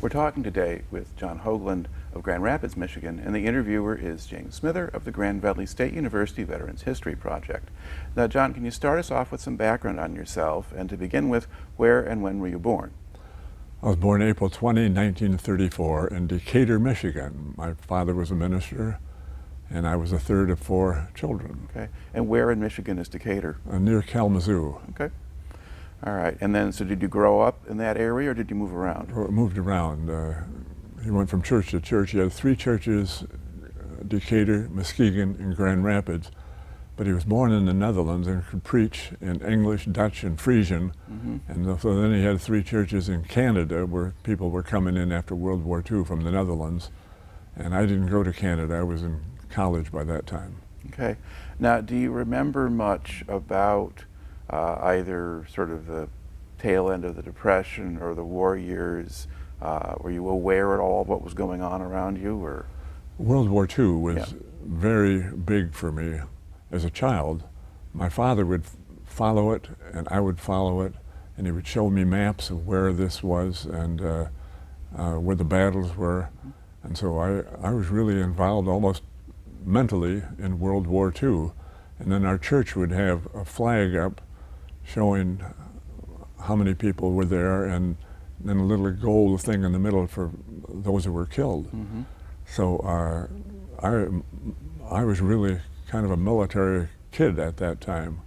We're talking today with John Hoogland of Grand Rapids, Michigan, and the interviewer is James Smither of the Grand Valley State University Veterans History Project. Now, John, can you start us off with some background on yourself, and to begin with, where and when were you born? I was born April 20, 1934 in Decatur, Michigan. My father was a minister, and I was the third of four children. Okay, and where in Michigan is Decatur? Near Kalamazoo. Okay. All right, and then, so did you grow up in that area, or did you move around? Moved around. He went from church to church. He had three churches, Decatur, Muskegon, and Grand Rapids. But he was born in the Netherlands and could preach in English, Dutch, and Frisian. And so then he had three churches in Canada where people were coming in after World War II from the Netherlands. And I didn't go to Canada. I was in college by that time. Okay. Now, do you remember much about either sort of the tail end of the Depression or the war years? Were you aware at all of what was going on around you? Or World War II was very big for me as a child. My father would follow it, and I would follow it, and he would show me maps of where this was and where the battles were. And so I was really involved almost mentally in World War II. And then our church would have a flag up showing how many people were there, and then a little gold thing in the middle for those who were killed. So I was really kind of a military kid at that time.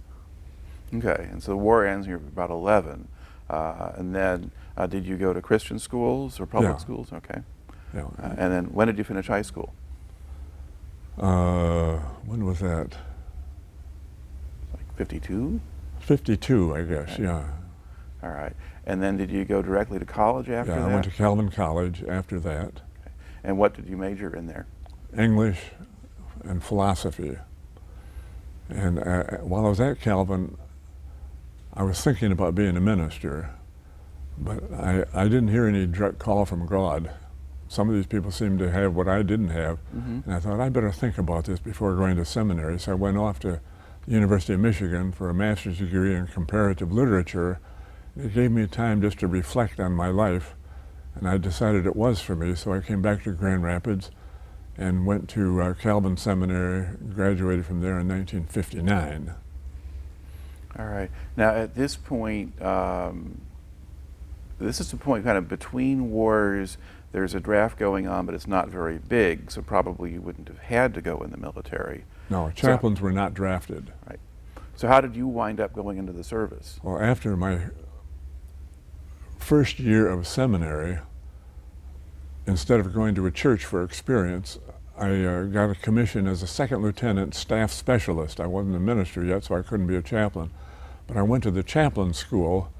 Okay, and so the war ends when you're about 11. And then did you go to Christian schools or public schools? Okay. Yeah. And then when did you finish high school? When was that? Like 52? 52, I guess, Okay. yeah. All right. And then did you go directly to college after that? Yeah, I went to Calvin College after that. Okay. And what did you major in there? English and philosophy. And while I was at Calvin, I was thinking about being a minister, but I didn't hear any direct call from God. Some of these people seemed to have what I didn't have, and I thought I'd better think about this before going to seminary. So I went off to the University of Michigan for a master's degree in comparative literature. It gave me time just to reflect on my life, and I decided it was for me. So I came back to Grand Rapids and went to Calvin Seminary, graduated from there in 1959. All right. Now at this point, this is the point kind of between wars. There's a draft going on, but it's not very big, so probably you wouldn't have had to go in the military. No, chaplains were not drafted. Right. So how did you wind up going into the service? Well, after my first year of seminary, instead of going to a church for experience, I got a commission as a second lieutenant staff specialist. I wasn't a minister yet, so I couldn't be a chaplain. But I went to the Chaplain School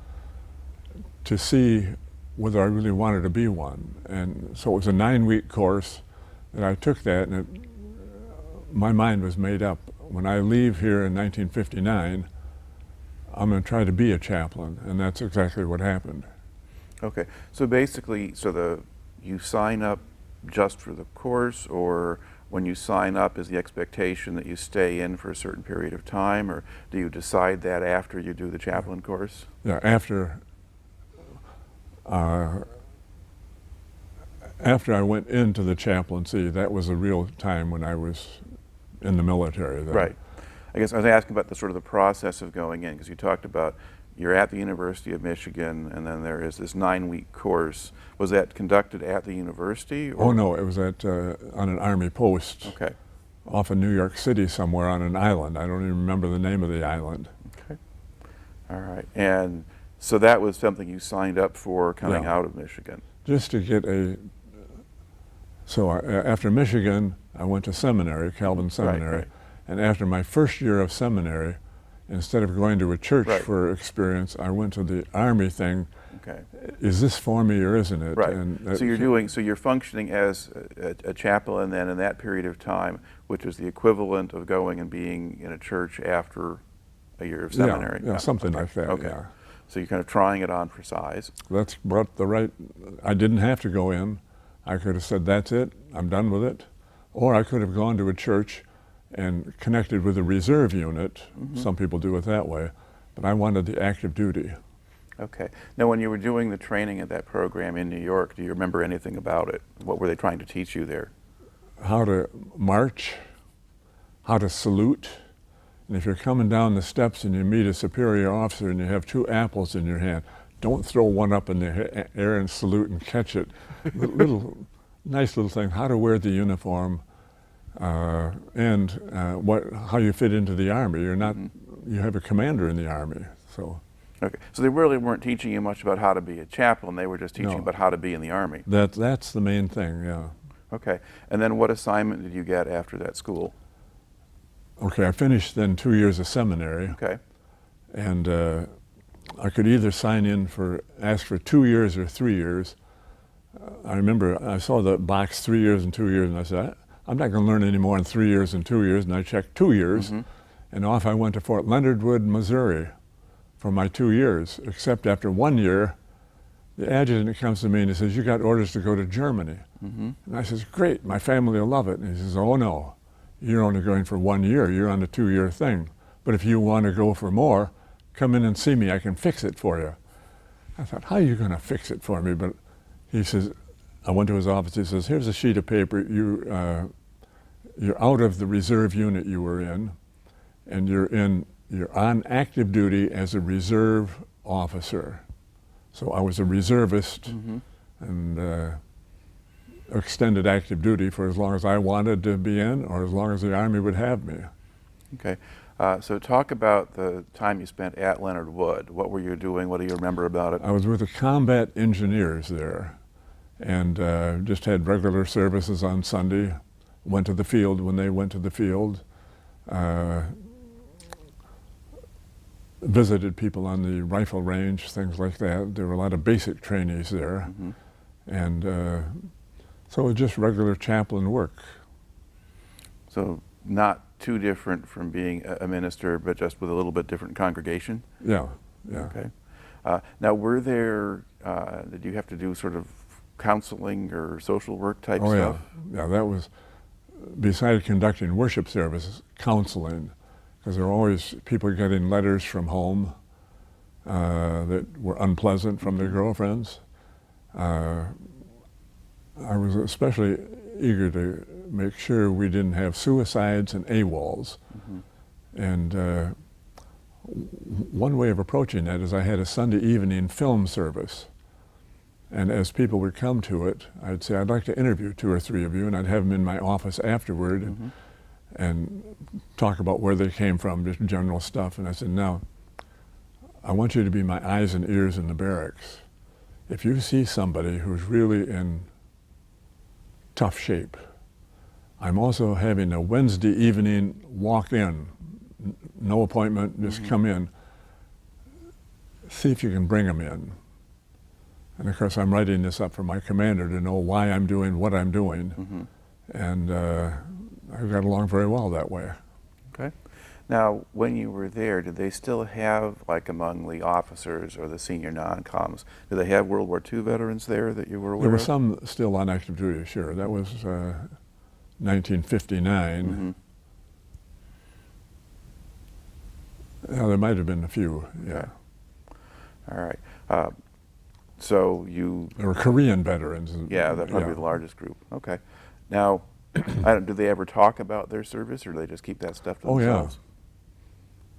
to see whether I really wanted to be one. And so it was a 9-week course, and I took that, and my mind was made up. When I leave here in 1959, I'm going to try to be a chaplain, and that's exactly what happened. Okay. So basically, you sign up just for the course, or when you sign up is the expectation that you stay in for a certain period of time, or do you decide that after you do the chaplain course? Yeah, after I went into the chaplaincy, that was a real time when I was in the military. Then. Right. I guess I was asking about the sort of the process of going in, because you talked about you're at the University of Michigan, and then there is this 9-week course. Was that conducted at the university? Or? Oh no, it was at on an Army post. Okay. Off in New York City somewhere on an island. I don't even remember the name of the island. Okay. All right. And so that was something you signed up for coming out of Michigan? Just to get after Michigan, I went to seminary, Calvin Seminary, Right. and after my first year of seminary, instead of going to a church for experience, I went to the Army thing. Okay. Is this for me or isn't it? Right. And So you're functioning as a chaplain then in that period of time, which is the equivalent of going and being in a church after a year of seminary. Yeah, something like that. Okay. Yeah. So you're kind of trying it on for size. That's about I didn't have to go in. I could have said, that's it, I'm done with it. Or I could have gone to a church and connected with a reserve unit. Some people do it that way. But I wanted the active duty. Okay. Now, when you were doing the training at that program in New York, do you remember anything about it? What were they trying to teach you there? How to march, how to salute. And if you're coming down the steps and you meet a superior officer and you have 2 apples in your hand, don't throw one up in the air and salute and catch it. Nice little thing, how to wear the uniform, and how you fit into the Army. You're not, you have a commander in the Army, so. Okay, so they really weren't teaching you much about how to be a chaplain, they were just teaching No. about how to be in the Army. That's the main thing, yeah. Okay, and then what assignment did you get after that school? Okay, I finished then 2 years of seminary. Okay. And I could either sign in ask for 2 years or 3 years. I remember I saw the box 3 years and 2 years, and I said, I'm not going to learn any more in 3 years and 2 years, and I checked 2 years, and off I went to Fort Leonard Wood, Missouri for my 2 years, except after 1 year, the adjutant comes to me and he says, you got orders to go to Germany. And I says, great, my family will love it. And he says, oh no, you're only going for 1 year, you're on a 2-year thing. But if you want to go for more, come in and see me, I can fix it for you. I thought, how are you going to fix it for me? But he says, I went to his office, he says, here's a sheet of paper, you're out of the reserve unit you were in, and you're on active duty as a reserve officer. So I was a reservist and extended active duty for as long as I wanted to be in or as long as the Army would have me. Okay, so talk about the time you spent at Leonard Wood. What were you doing? What do you remember about it? I was with the combat engineers there and just had regular services on Sunday, went to the field when they went to the field, visited people on the rifle range, things like that. There were a lot of basic trainees there. And so it was just regular chaplain work. So not too different from being a minister, but just with a little bit different congregation? Yeah, yeah. Okay. Now, did you have to do sort of counseling or social work type stuff? Yeah, that was, besides conducting worship services, counseling, because there were always people getting letters from home that were unpleasant from their girlfriends. I was especially eager to make sure we didn't have suicides and AWOLs. And one way of approaching that is I had a Sunday evening film service. And as people would come to it, I'd say, I'd like to interview 2 or 3 of you, and I'd have them in my office afterward and talk about where they came from, just general stuff. And I said, now, I want you to be my eyes and ears in the barracks. If you see somebody who's really in tough shape, I'm also having a Wednesday evening walk-in, no appointment, just come in. See if you can bring them in. And of course, I'm writing this up for my commander to know why I'm doing what I'm doing. And I got along very well that way. Okay. Now, when you were there, did they still have, like among the officers or the senior non-coms, did they have World War II veterans there that you were aware of? There were some still on active duty, sure. That was 1959. Yeah, there might have been a few, yeah. Okay. All right. So you... There were Korean veterans. Yeah, that's probably the largest group. Okay. Now, do they ever talk about their service, or do they just keep that stuff to themselves?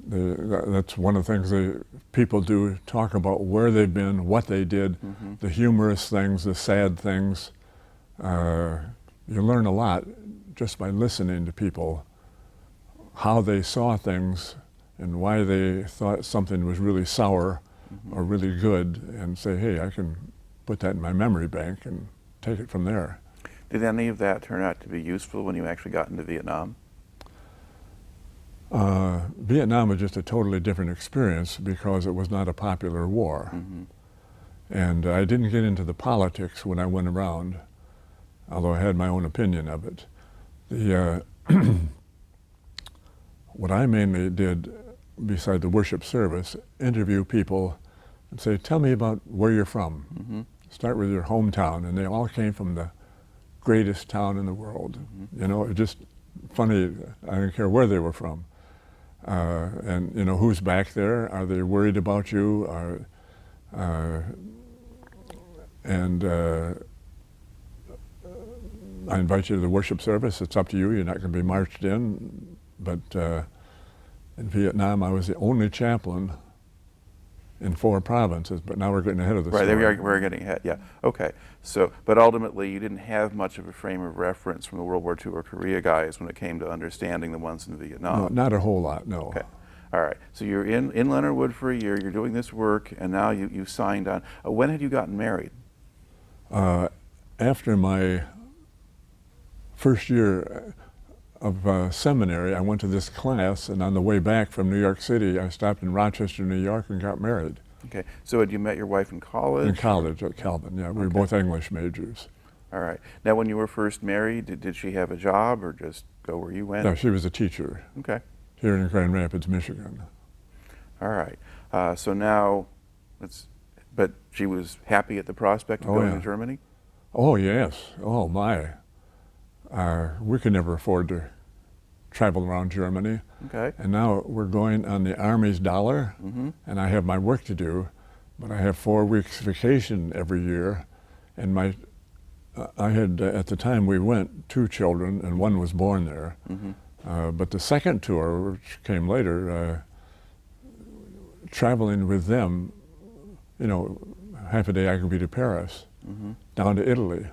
That's one of the things people do, talk about where they've been, what they did, the humorous things, the sad things. You learn a lot just by listening to people, how they saw things and why they thought something was really sour or really good, and say, hey, I can put that in my memory bank and take it from there. Did any of that turn out to be useful when you actually got into Vietnam? Vietnam was just a totally different experience because it was not a popular war. And I didn't get into the politics when I went around, although I had my own opinion of it. What I mainly did, beside the worship service, interview people and say, tell me about where you're from. Start with your hometown. And they all came from the greatest town in the world. You know, it's just funny, I didn't care where they were from. And you know, who's back there? Are they worried about you? And I invite you to the worship service. It's up to you. You're not going to be marched in. But in Vietnam, I was the only chaplain in 4 provinces. But now we're getting ahead of the Right, story. we're getting ahead, yeah. Okay, so, but ultimately you didn't have much of a frame of reference from the World War II or Korea guys when it came to understanding the ones in Vietnam. No, not a whole lot, no. Okay, all right. So you're in Leonard Wood for a year, you're doing this work, and now you signed on. When had you gotten married? After my first year of seminary, I went to this class, and on the way back from New York City, I stopped in Rochester, New York, and got married. Okay, so had you met your wife in college? In college at Calvin, yeah. We were both English majors. All right. Now, when you were first married, did she have a job or just go where you went? No, she was a teacher Okay. here in Grand Rapids, Michigan. All right. So now, but she was happy at the prospect of going to Germany? Oh, yes. Oh, my. We could never afford to travel around Germany. Okay. And now we're going on the Army's dollar, and I have my work to do, but I have 4 weeks vacation every year. And I had, at the time we went, 2 children, and 1 was born there. But the second tour, which came later, traveling with them, you know, half a day I could be to Paris, down to Italy,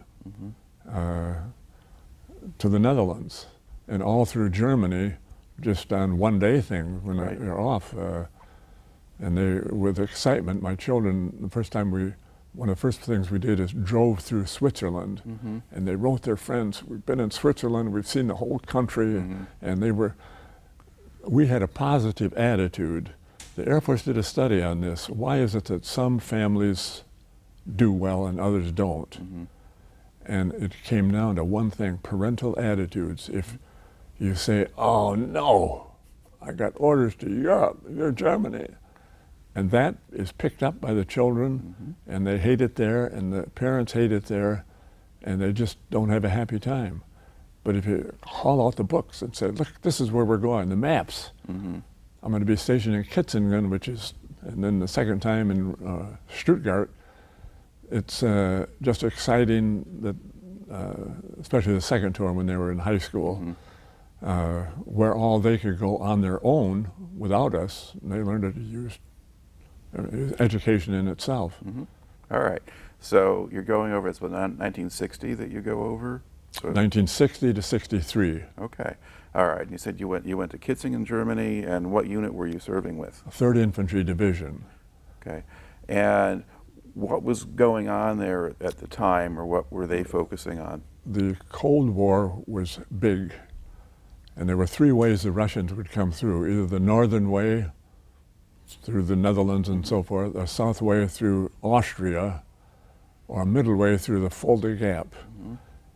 to the Netherlands, and all through Germany, just on one-day thing when they're off. And they, with excitement, my children, one of the first things we did is drove through Switzerland, and they wrote their friends, we've been in Switzerland, we've seen the whole country, and we had a positive attitude. The Air Force did a study on this. Why is it that some families do well and others don't? And it came down to one thing, parental attitudes. If you say, oh no, I got orders to Europe, you're Germany. And that is picked up by the children, and they hate it there, and the parents hate it there, and they just don't have a happy time. But if you haul out the books and say, look, this is where we're going, the maps. I'm going to be stationed in Kitzingen, and then the second time in Stuttgart. It's just exciting that, especially the second tour when they were in high school, where all they could go on their own without us, and they learned to use education in itself. All right. So you're going over, it's 1960 that you go over? So 1960 to 63. Okay. All right. And you said you went to Kitzingen, Germany, and what unit were you serving with? 3rd Infantry Division. Okay. And what was going on there at the time, or what were they focusing on? The Cold War was big, and there were 3 ways the Russians would come through, either the northern way, through the Netherlands and so forth, a south way through Austria, or a middle way through the Fulda Gap.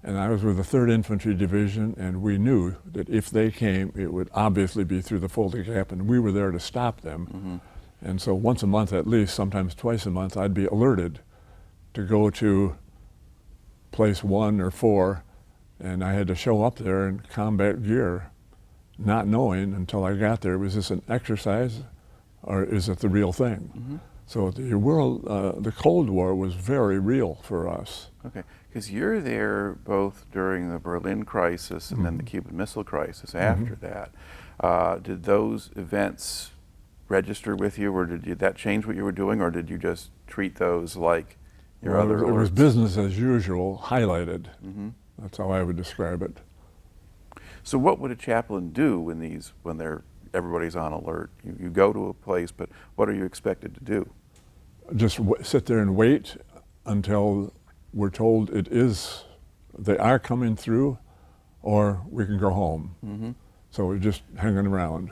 And I was with the 3rd Infantry Division, and we knew that if they came, it would obviously be through the Fulda Gap, and we were there to stop them. And so once a month at least, sometimes twice a month, I'd be alerted to go to place 1 or 4, and I had to show up there in combat gear, not knowing until I got there, was this an exercise or is it the real thing? So the Cold War was very real for us. Okay, because you're there both during the Berlin crisis and then the Cuban Missile Crisis after that. Did those events register with you, or did that change what you were doing, or did you just treat those like your other alerts? It was business as usual, highlighted. That's how I would describe it. So what would a chaplain do when everybody's on alert? You go to a place, but what are you expected to do? Just sit there and wait until we're told they are coming through, or we can go home. So we're just hanging around.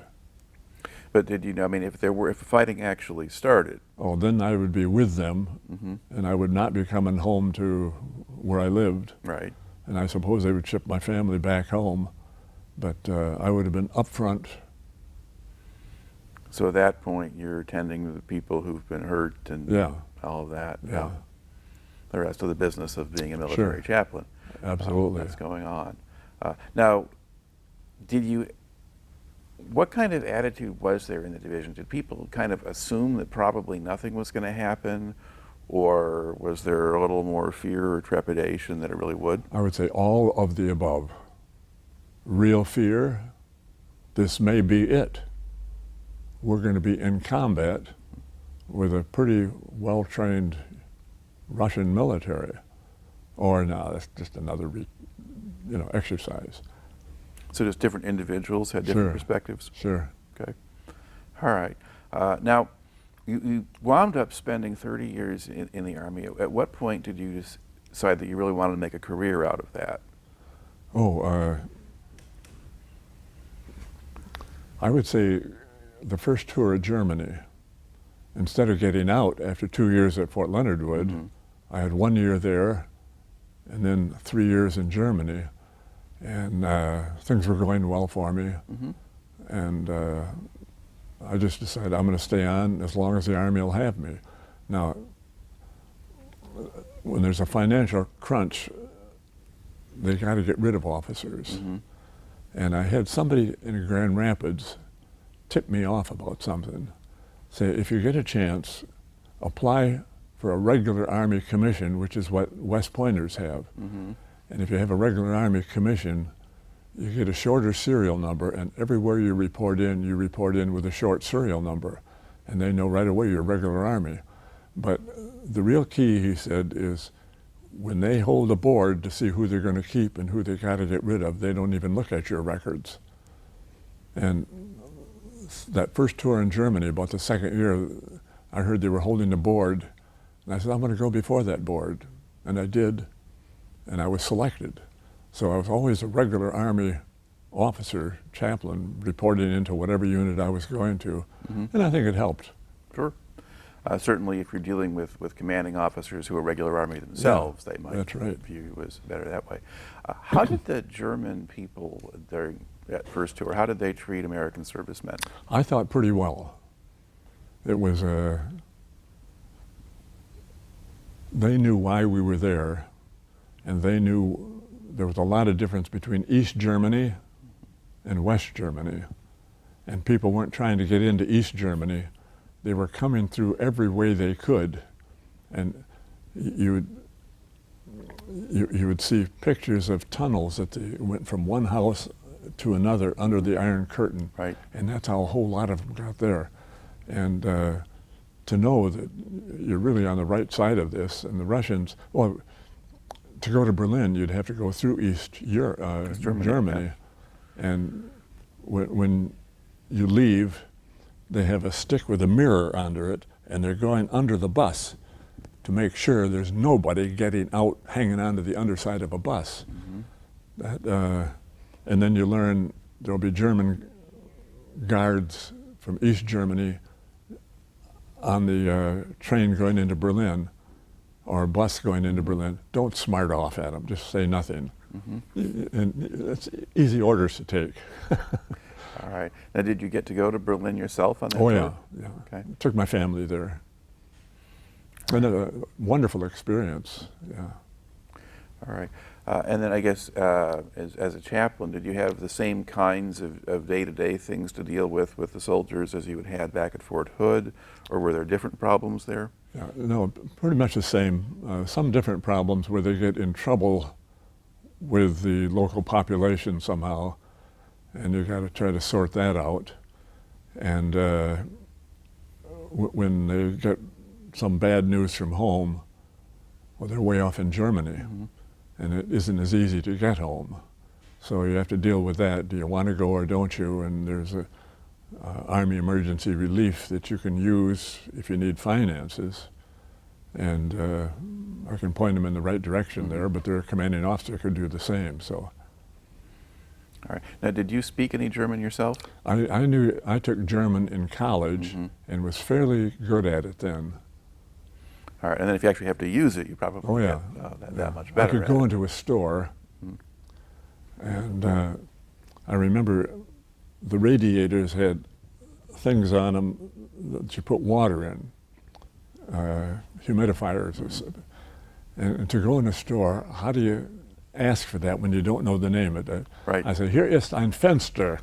But did you know, I mean, if the fighting actually started? Oh, then I would be with them, and I would not be coming home to where I lived. Right. And I suppose they would ship my family back home, but I would have been up front. So at that point, you're attending to the people who've been hurt and all of that. Yeah. The rest of the business of being a military chaplain. Absolutely. That's going on. Now, What kind of attitude was there in the division? Did people kind of assume that probably nothing was going to happen, or was there a little more fear or trepidation that it really would? I would say all of the above. Real fear, this may be it. We're going to be in combat with a pretty well-trained Russian military. Or no, that's just another exercise. So just different individuals had different perspectives? Sure. Okay. All right. Now, you wound up spending 30 years in the Army. At what point did you decide that you really wanted to make a career out of that? Oh, I would say the first tour of Germany, instead of getting out after 2 years at Fort Leonard Wood, I had 1 year there and then 3 years in Germany. And things were going well for me. And I just decided I'm going to stay on as long as the Army will have me. Now, when there's a financial crunch, they got to get rid of officers. And I had somebody in Grand Rapids tip me off about something. Say, if you get a chance, apply for a regular Army commission, which is what West Pointers have. And if you have a regular Army commission, you get a shorter serial number, and everywhere you report in with a short serial number. And they know right away you're regular Army. But the real key, he said, is when they hold a board to see who they're going to keep and who they got to get rid of, they don't even look at your records. And that first tour in Germany, about the second year, I heard they were holding the board. And I said, I'm going to go before that board. And I did. And I was selected. So I was always a regular Army officer, chaplain, reporting into whatever unit I was going to. And I think it helped. Sure. Certainly if you're dealing with commanding officers who are regular Army themselves, they might view you as better that way. How did the German people during that first tour, how did they treat American servicemen? I thought pretty well. It was, they knew why we were there. And they knew there was a lot of difference between East Germany and West Germany. And people weren't trying to get into East Germany. They were coming through every way they could. And you would see pictures of tunnels that they went from one house to another under the Iron Curtain. Right. And that's how a whole lot of them got there. And to know that you're really on the right side of this, and the Russians, well, to go to Berlin, you'd have to go through East Germany. And when you leave, they have a stick with a mirror under it, and they're going under the bus to make sure there's nobody getting out, hanging onto the underside of a bus. And then you learn there'll be German guards from East Germany on the train going into Berlin, or a bus going into Berlin. Don't smart off at them, just say nothing. And it's easy orders to take. All right. Now, did you get to go to Berlin yourself on that tour? Yeah. Okay. Took my family there. And a wonderful experience, yeah. All right. And then I guess as a chaplain, did you have the same kinds of day-to-day things to deal with the soldiers as you had had back at Fort Hood, or were there different problems there? Yeah, no, pretty much the same. Some different problems where they get in trouble with the local population somehow, and you got to try to sort that out. And when they get some bad news from home, well, they're way off in Germany, and it isn't as easy to get home. So you have to deal with that. Do you want to go or don't you? And there's a Army emergency relief that you can use if you need finances. And I can point them in the right direction there, but their commanding officer could do the same. So. All right. Now, did you speak any German yourself? I took German in college and was fairly good at it then. All right. And then if you actually have to use it, you probably get that much better. I could go into a store, and I remember the radiators had things on them that you put water in, humidifiers. And to go in a store, how do you ask for that when you don't know the name of it? Right. I said, "Hier ist ein Fenster."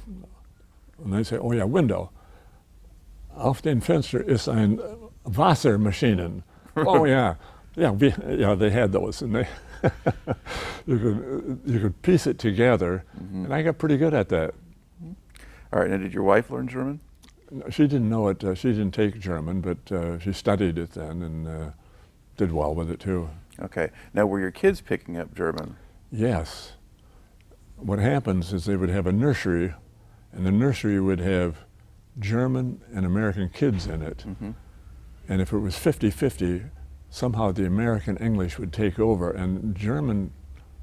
And they say, oh yeah, window. Auf den Fenster ist ein Wassermaschinen. Oh yeah, yeah, they had those, and they you could piece it together, and I got pretty good at that. All right, and did your wife learn German? She didn't know it. She didn't take German, but she studied it then and did well with it too. Okay. Now, were your kids picking up German? Yes. What happens is they would have a nursery, and the nursery would have German and American kids in it. And if it was 50-50, somehow the American English would take over, and German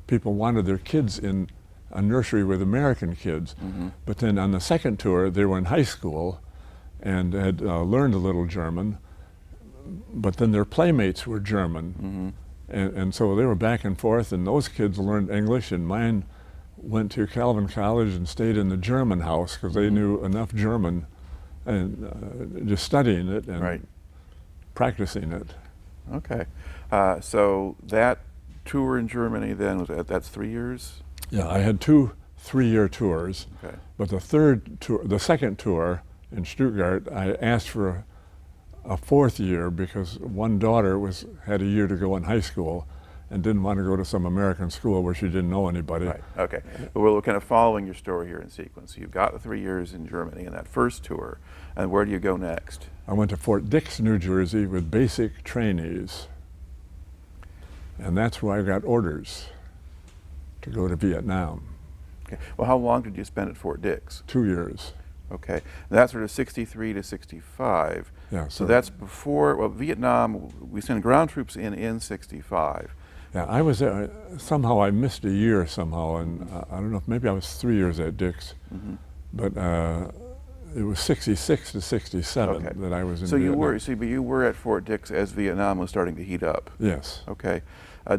people wanted their kids in a nursery with American kids. But then on the second tour, they were in high school and had learned a little German, but then their playmates were German. And so they were back and forth, and those kids learned English, and mine went to Calvin College and stayed in the German house because they knew enough German and just studying it and practicing it. Okay. So that tour in Germany then, that's 3 years? Yeah, I had 2 3-year tours, Okay. but the second tour in Stuttgart, I asked for a 4th year because one daughter had a year to go in high school and didn't want to go to some American school where she didn't know anybody. Right, okay. Well, we're kind of following your story here in sequence. So you've got the 3 years in Germany in that first tour, and where do you go next? I went to Fort Dix, New Jersey with basic trainees, and that's where I got orders to go to Vietnam. Okay. Well, how long did you spend at Fort Dix? 2 years. Okay. And that's sort of 63 to 65. Yeah. So that's before, well, Vietnam, we sent ground troops in 65. Yeah, I was there. Somehow I missed a year somehow, and I don't know if maybe I was 3 years at Dix, but it was 66 to 67 that I was in Vietnam. But you were at Fort Dix as Vietnam was starting to heat up. Yes. Okay.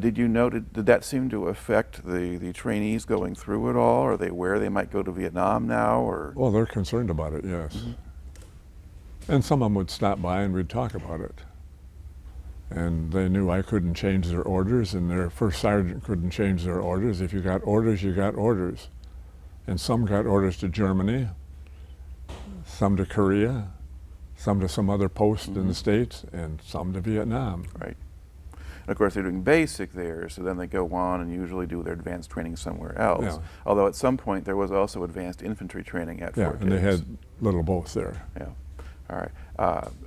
Did you know, did that seem to affect the trainees going through it all? Are they aware they might go to Vietnam now, or? Well, they're concerned about it, yes. And some of them would stop by and we'd talk about it. And they knew I couldn't change their orders, and their first sergeant couldn't change their orders. If you got orders, you got orders. And some got orders to Germany, some to Korea, some to some other post in the States, and some to Vietnam. Right. And of course, they're doing basic there, so then they go on and usually do their advanced training somewhere else. Yeah. Although at some point there was also advanced infantry training at Fort Dix. And they had little both there. Yeah. All right.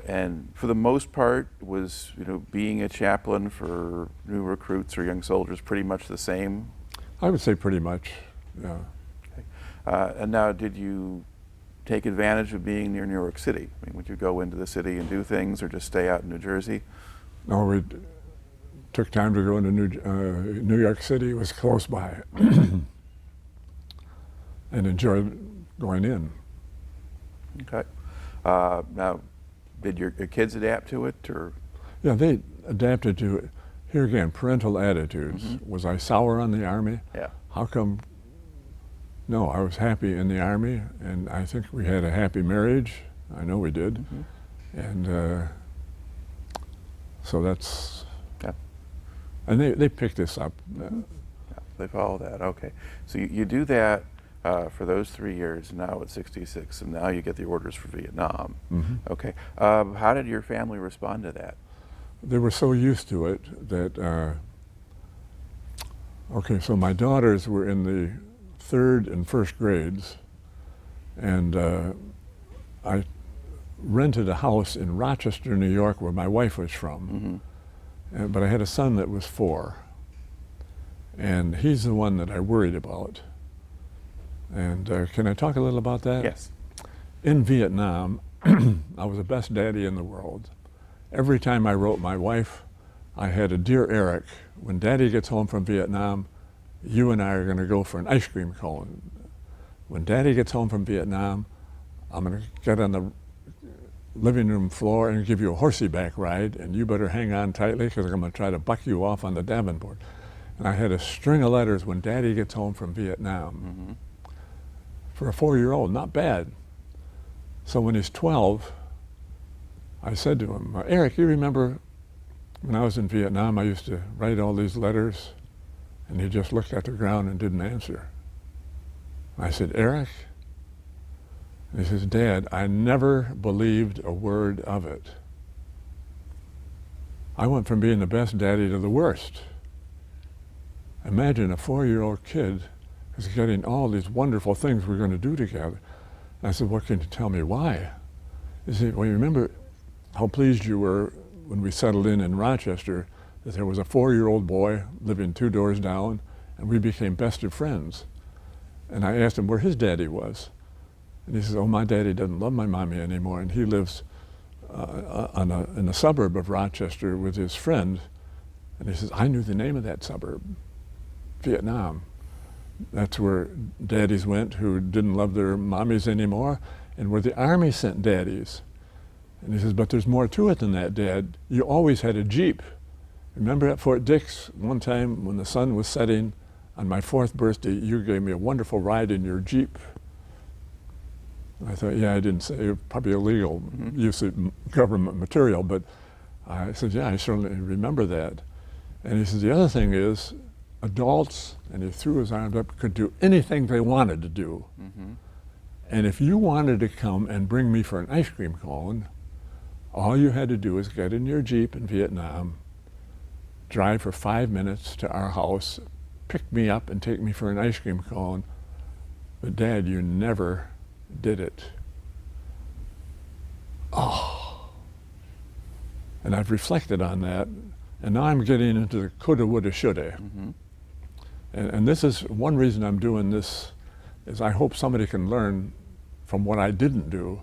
And for the most part, was being a chaplain for new recruits or young soldiers pretty much the same? I would say pretty much, yeah. Okay. And now, did you take advantage of being near New York City? I mean, would you go into the city and do things, or just stay out in New Jersey? No, we took time to go into New York City. It was close by, and enjoyed going in. Okay. Now, did your kids adapt to it, or? Yeah, they adapted to it. Here again, parental attitudes. Was I sour on the Army? Yeah. How come? No, I was happy in the Army, and I think we had a happy marriage. I know we did. And so that's, yeah. And they picked this up. Yeah, they follow that, okay. So you do that for those 3 years, now at 66, and now you get the orders for Vietnam. Okay. How did your family respond to that? They were so used to it that, okay, so my daughters were in the 3rd and 1st grades, and I rented a house in Rochester, New York, where my wife was from. But I had a son that was 4, and he's the one that I worried about. And can I talk a little about that? Yes. In Vietnam, I was the best daddy in the world. Every time I wrote my wife, I had a "Dear Eric, when Daddy gets home from Vietnam, you and I are going to go for an ice cream cone. When Daddy gets home from Vietnam, I'm going to get on the living room floor and give you a horsey-back ride, and you better hang on tightly because I'm going to try to buck you off on the Davenport." And I had a string of letters, "When Daddy gets home from Vietnam." For a 4-year-old, not bad. So when he's 12, I said to him, "Eric, you remember when I was in Vietnam, I used to write all these letters?" And he just looked at the ground and didn't answer. I said, "Eric, And he says, Dad, I never believed a word of it. I went from being the best daddy to the worst. Imagine a 4-year-old kid is getting all these wonderful things we're going to do together. And I said, what can you tell me why? He said, well, you remember how pleased you were when we settled in Rochester that there was a 4-year-old boy living 2 doors down, and we became best of friends. And I asked him where his daddy was. And he says, oh, my daddy doesn't love my mommy anymore, and he lives in a suburb of Rochester with his friend. And he says, I knew the name of that suburb, Vietnam. That's where daddies went who didn't love their mommies anymore, and where the Army sent daddies. And he says, but there's more to it than that, Dad. You always had a Jeep. Remember at Fort Dix, one time when the sun was setting on my 4th birthday, you gave me a wonderful ride in your Jeep. I thought, yeah, I didn't say, it was probably illegal use of government material, but I said, yeah, I certainly remember that. And he says, the other thing is, adults, and he threw his arms up, could do anything they wanted to do. And if you wanted to come and bring me for an ice cream cone, all you had to do was get in your Jeep in Vietnam, drive for 5 minutes to our house, pick me up and take me for an ice cream cone. But Dad, you never did it. Oh. And I've reflected on that, and now I'm getting into the coulda, woulda, shoulda. And this is one reason I'm doing this, is I hope somebody can learn from what I didn't do.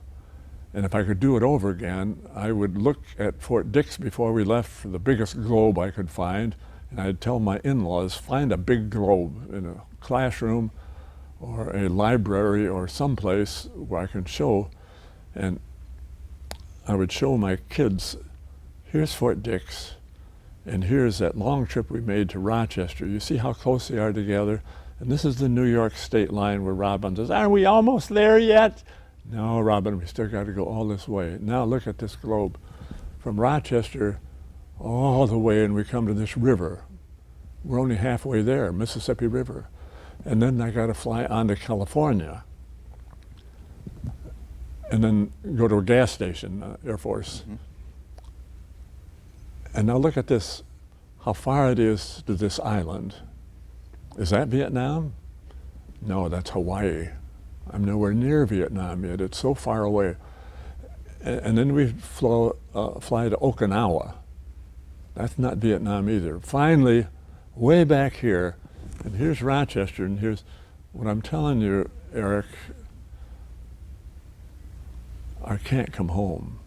And if I could do it over again, I would look at Fort Dix before we left for the biggest globe I could find, and I'd tell my in-laws, find a big globe in a classroom or a library or someplace where I can show. And I would show my kids, here's Fort Dix, and here's that long trip we made to Rochester. You see how close they are together? And this is the New York state line where Robin says, are we almost there yet? No, Robin, we still got to go all this way. Now look at this globe. From Rochester all the way, and we come to this river. We're only halfway there, Mississippi River. And then I got to fly on to California. And then go to a gas station, Air Force. And now look at this, how far it is to this island. Is that Vietnam? No, that's Hawaii. I'm nowhere near Vietnam yet. It's so far away. And then we fly to Okinawa. That's not Vietnam either. Finally, way back here, and here's Rochester, and here's what I'm telling you, Eric, I can't come home.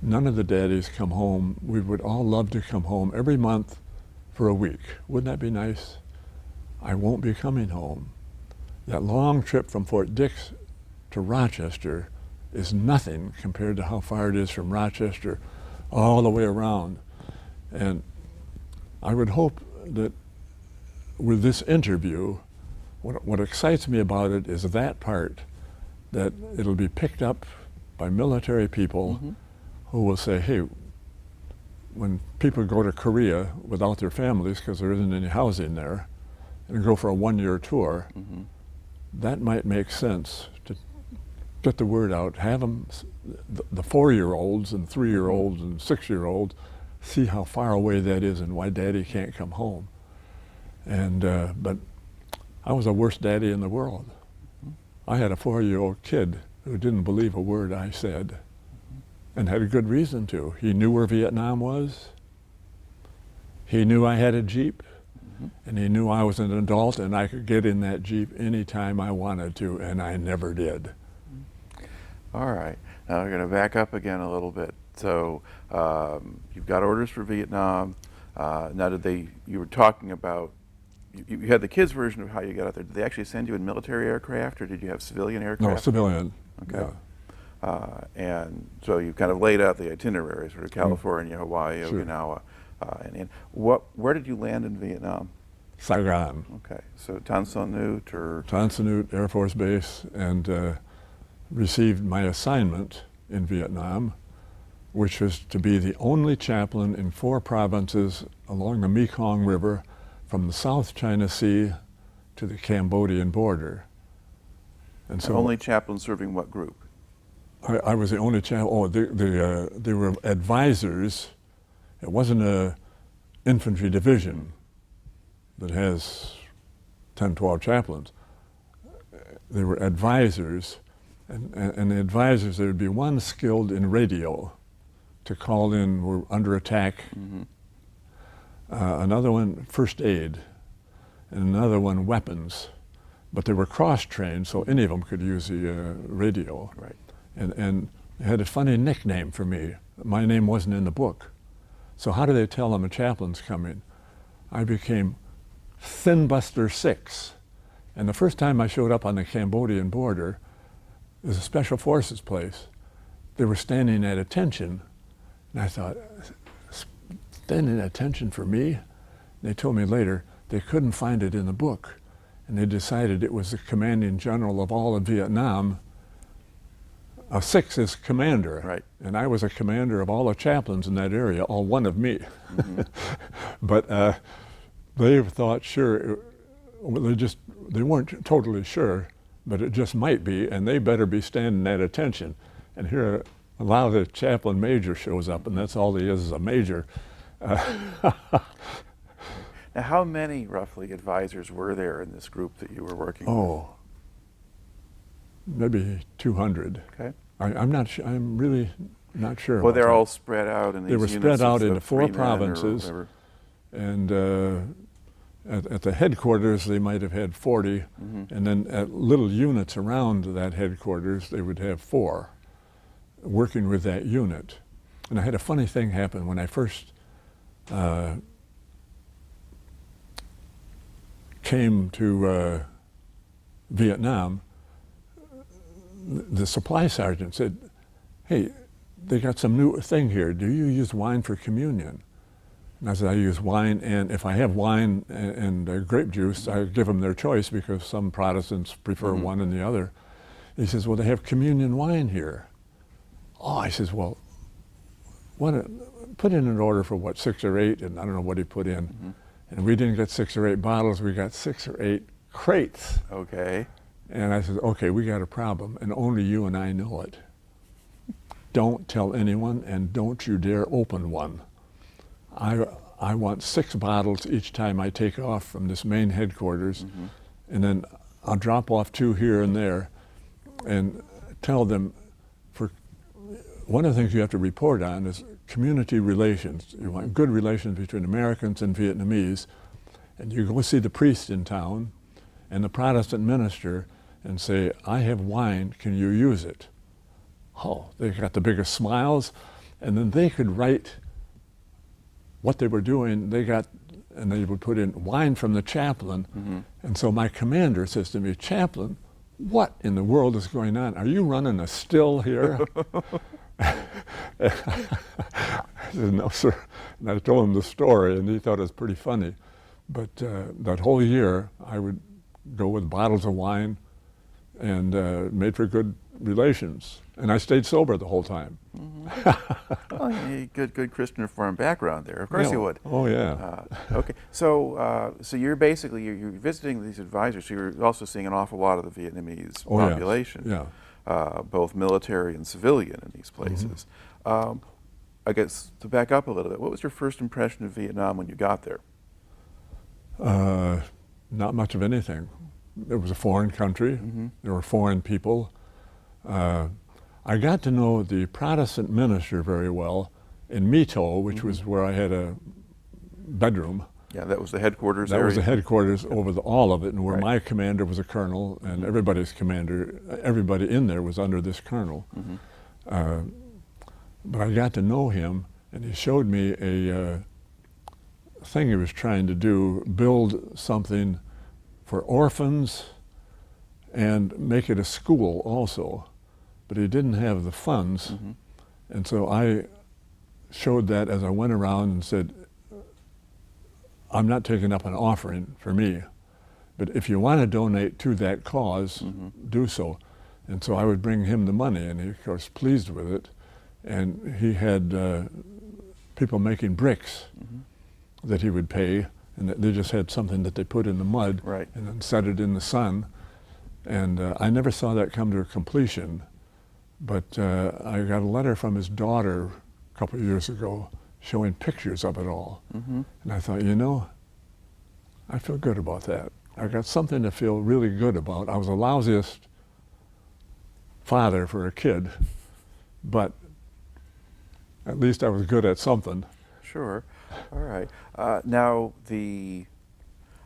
None of the daddies come home. We would all love to come home every month for a week. Wouldn't that be nice? I won't be coming home. That long trip from Fort Dix to Rochester is nothing compared to how far it is from Rochester all the way around. And I would hope that with this interview, what excites me about it is that part, that it'll be picked up by military people who will say, hey, when people go to Korea without their families because there isn't any housing there, and go for a 1-year tour, that might make sense to get the word out, have them, the 4-year-olds and 3-year-olds and 6-year-olds, see how far away that is and why daddy can't come home. And, but I was the worst daddy in the world. I had a 4-year-old kid who didn't believe a word I said, and had a good reason to. He knew where Vietnam was. He knew I had a Jeep. And he knew I was an adult and I could get in that Jeep anytime I wanted to, and I never did. All right. Now we're going to back up again a little bit. So you've got orders for Vietnam. Now you were talking about, you had the kids' version of how you got out there. Did they actually send you in military aircraft, or did you have civilian aircraft? No, civilian. Okay. Yeah. And so you kind of laid out the itinerary, sort of California, Hawaii, Sure. Okinawa. And where did you land in Vietnam? Saigon. Okay, so Tan Son Nhut or? Tan Son Nhut Air Force Base, and received my assignment in Vietnam, which was to be the only chaplain in 4 provinces along the Mekong River from the South China Sea to the Cambodian border. And so only chaplain serving what group? I was the only chaplain. Oh, they were advisors. It wasn't a infantry division that has 10, 12 chaplains. They were advisors, and the advisors, there would be one skilled in radio to call in, we're under attack, another one first aid, and another one weapons. But they were cross-trained, so any of them could use the radio. Right. And they had a funny nickname for me. My name wasn't in the book. So how do they tell them a chaplain's coming? I became Thin Buster 6. And the first time I showed up on the Cambodian border, it was a special forces place. They were standing at attention. And I thought, standing at attention for me? They told me later they couldn't find it in the book. And they decided it was the commanding general of all of Vietnam. A 6 is commander. Right. And I was a commander of all the chaplains in that area, all one of me. But they thought, sure, they weren't totally sure, but it just might be, and they better be standing at attention. And here, a lot of the chaplain major shows up, and that's all he is a major. Now, how many, roughly, advisors were there in this group that you were working with? Oh, maybe 200. Okay. I'm not sure. I'm really not sure. Well, about they're that. all spread out in these They were units spread out of into 4 3 men or provinces, whatever. and at the headquarters they might have had 40, and then at little units around that headquarters they would have 4 working with that unit. And I had a funny thing happen when I first came to Vietnam. The supply sergeant said, "Hey, they got some new thing here. Do you use wine for communion?" And I said, "I use wine, and if I have wine and grape juice, I give them their choice because some Protestants prefer one and the other." He says, "Well, they have communion wine here." Oh, I says, "Well, put in an order for what, 6 or 8, and I don't know what he put in. And we didn't get 6 or 8 bottles, we got 6 or 8 crates. Okay. And I said, "Okay, we got a problem, and only you and I know it. Don't tell anyone, and don't you dare open one. I want 6 bottles each time I take off from this main headquarters, and then I'll drop off 2 here and there, and tell them, for one of the things you have to report on is community relations. You want good relations between Americans and Vietnamese, and you go see the priest in town and the Protestant minister and say, 'I have wine, can you use it?'" Oh, they got the biggest smiles, and then they could write what they were doing. And they would put in wine from the chaplain. And so my commander says to me, "Chaplain, what in the world is going on? Are you running a still here?" I said, "No, sir." And I told him the story, and he thought it was pretty funny. But that whole year, I would go with bottles of wine, and made for good relations. And I stayed sober the whole time. Well, good Christian Reformed background there. Of course you would. Oh, yeah. Okay. So you're basically you're visiting these advisors. So you're also seeing an awful lot of the Vietnamese population. Yeah. Both military and civilian in these places. I guess to back up a little bit, what was your first impression of Vietnam when you got there? Not much of anything. It was a foreign country. There were foreign people. I got to know the Protestant minister very well in My Tho, which was where I had a bedroom. Yeah, that was the headquarters That area. was the headquarters over all of it, and where Right. my commander was a colonel, and everybody's commander, everybody in there was under this colonel. But I got to know him, and he showed me a thing he was trying to do, build something for orphans and make it a school also. But he didn't have the funds. And so I showed that as I went around and said, "I'm not taking up an offering for me, but if you want to donate to that cause, do so." And so I would bring him the money, and he, of course, pleased with it. And he had people making bricks that he would pay, and they just had something that they put in the mud Right. and then set it in the sun. And I never saw that come to a completion, but I got a letter from his daughter a couple of years ago showing pictures of it all. Mm-hmm. And I thought, you know, I feel good about that. I got something to feel really good about. I was the lousiest father for a kid, but at least I was good at something. Sure. All right. Now,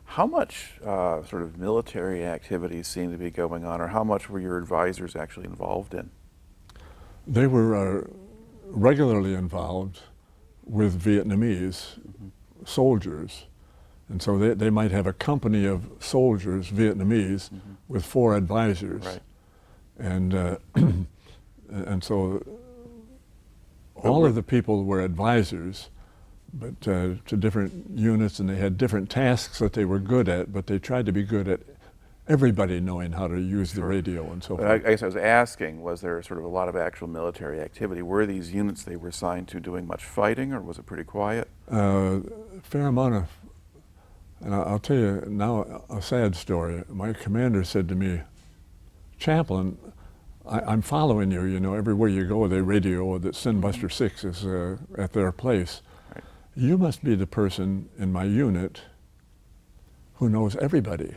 how much sort of military activities seem to be going on, or how much were your advisors actually involved in? They were regularly involved with Vietnamese soldiers. And so they might have a company of soldiers, Vietnamese, with 4 advisors. Right. And, and so all of the people were advisors, but to different units, and they had different tasks that they were good at, but they tried to be good at everybody knowing how to use the radio and so But forth. I guess I was asking, was there sort of a lot of actual military activity? Were these units they were assigned to doing much fighting, or was it pretty quiet? Fair amount of, and I'll tell you now a sad story. My commander said to me, Chaplain, I'm following you, you know, everywhere you go they radio that Sin Buster 6 is at their place. Right. You must be the person in my unit who knows everybody.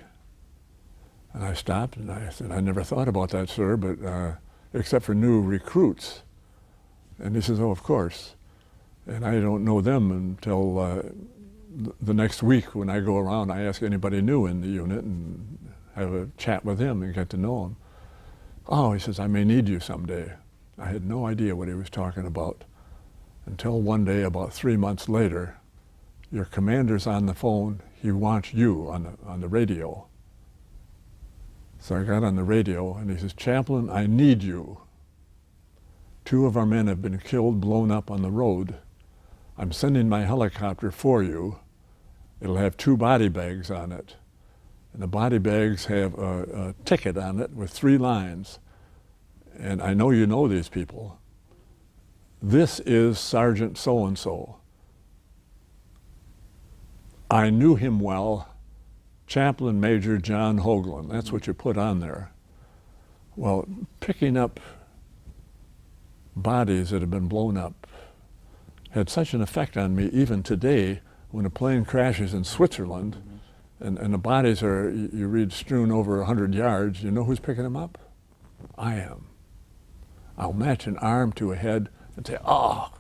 And I stopped and I said, I never thought about that, sir, but except for new recruits. And he says, oh, of course. And I don't know them until the next week when I go around. I ask anybody new in the unit and have a chat with him and get to know him. Oh, he says, I may need you someday. I had no idea what he was talking about until one day, about 3 months later, your commander's on the phone. He wants you on the radio. So I got on the radio and he says, Chaplain, I need you. 2 of our men have been killed, blown up on the road. I'm sending my helicopter for you. It'll have 2 body bags on it. And the body bags have a ticket on it with 3 lines. And I know you know these people. This is Sergeant so-and-so. I knew him well. Chaplain Major John Hoogland. That's what you put on there. Well, picking up bodies that have been blown up had such an effect on me even today when a plane crashes in Switzerland and the bodies are, you read, strewn over 100 yards. You know who's picking them up? I am. I'll match an arm to a head and say, oh,